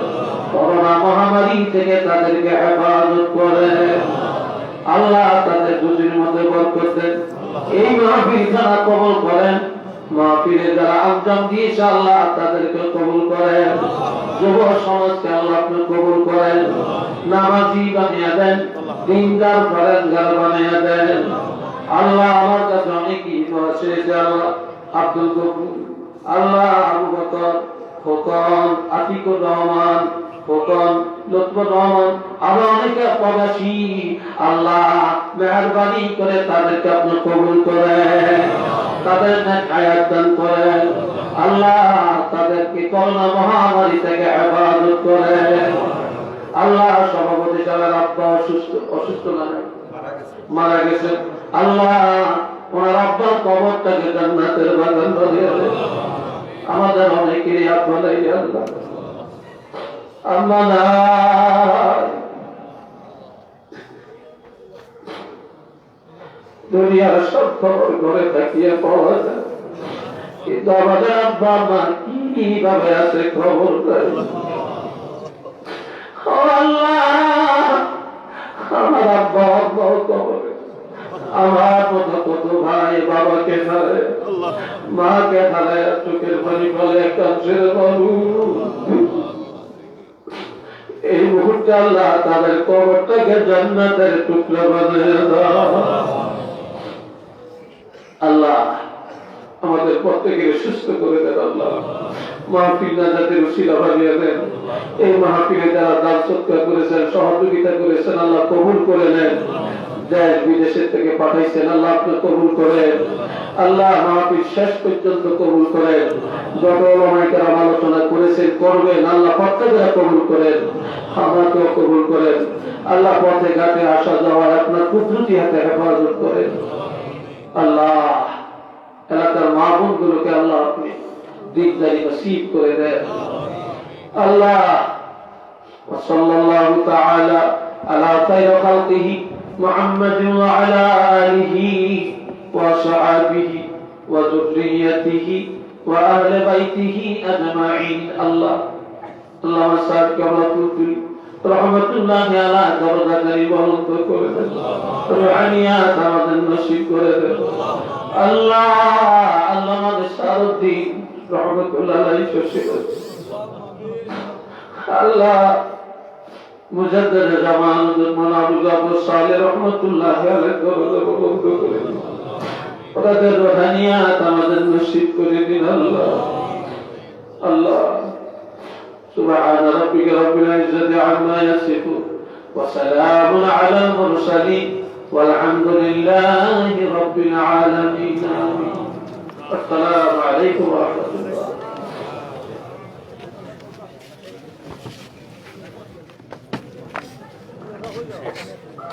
করোনা মহামারী থেকে তাদেরকে হেফাজত করে, আল্লাহ তাদের রুজির মধ্যে বরকত দেন। এই মাহফিল যারা কবুল করেন, মাহফিলে যারা আঞ্জাম দিয়েছে আল্লাহ তাদেরকে কবুল করেন, যুব সমাজকে আল্লাহ আপনি কবুল করেন, নামাজি বানিয়ে দেন, দিনদার ফরেজগার বানিয়ে দেন। আল্লাহ আমার কাছে অনেকই আছে যে আল্লাহ আব্দুল গফুর, আল্লাহ আবু বকর, খোকন, আতিকুর রহমান, খোকন, লুৎফর রহমান, আরো অনেকে প্রবাসী, আল্লাহ মেহেরবানি করে তাদেরকে আপনি কবুল করেন, তাদের নেক হায়াত দান করেন, আল্লাহ তাদেরকে করোনা মহামারী থেকে হেফাজত করেন। আল্লাহ সভাপতি সাহেবের আব্বা অসুস্থ মারা গেছেন, আল্লাহ ওনার আব্বার কবরটাকে জান্নাতের বাগান বানিয়ে দেন। আমাদের অনেকেরই আপনারাই আল্লাহ আমরা দুনিয়ার সব খবর ঘরে থাকিয়ে পাওয়া যায়, কিন্তু আমাদের আব্বা মা কিভাবে আছে খবর দেয়। আমার আব্বা আব্বাও কবরে, আমার মতো কত ভাই বাবাকে ফেলে, মাকে ফেলে, চোখের পানি ফেলে, কাঁচের বাবু। এই মুহূর্তে আল্লাহ তাদের কবরটাকে জান্নাতের টুকরা বানিয়ে দাও। আল্লাহ আমাদের প্রত্যেকের সুস্থ করে দেন, আল্লাহ মাহফিল নাজাতের উসিলা বানিয়ে দেন। এই মাহফিলে যারা দান সৎকার করেছেন, সহযোগিতা করেছেন, আল্লাহ কবুল করে নেন। দেশ বিদেশের থেকে পাঠাইছেন, আল্লাহ আপনি কবুল করেন। আল্লাহ মাহফিল শেষ পর্যন্ত কবুল করেন। যত ওলামায়ে কেরাম আলোচনা করেছেন, করবেন, আল্লাহ প্রত্যেকরা কবুল করেন, আমাকেও কবুল করেন। আল্লাহ পথে ঘাটে আসা যাওয়ার আপনার কুদরতি হাতে হেফাজত করেন। আল্লাহ এলাকার মা বোনগুলোকে আল্লাহ আপনি দিকদারি নসিব করে দেন। আল্লাহ সাল্লাল্লাহু তাআলা আলা খায়রি খালকিহি মুহাম্মাদিন ওয়া আলা আলিহি ওয়া সাহবিহি ওয়া যুররিয়াতিহি ওয়া আহলি বাইতিহি আজমাইন। আল্লাহ আল্লাহ সাহেবকে আমরা তুই রহমতুল্লাহি আলা দরজাদারি বলন্ত করে দেন, রুহানিয়াত আমাদের নসিব করে দেন। আল্লাহ আল্লাহ আমাদের সারুদ্দিন রহমতুল্লাহ আলাইহি শহীদ, আল্লাহ মুজাদ্দিদ জামানুদ্দিন মাওলানা আবু সালেহ রহমতুল্লাহি আলাইহি দরজা বলন্ত করে দেন, ওদের রুহানিয়াত আমাদের নসিব করে দিন। আল্লাহ আল্লাহ سبحان ربك رب العزة عما يصفون وسلام على المرسلين والحمد لله رب العالمين. آمين. السلام عليكم ورحمة الله.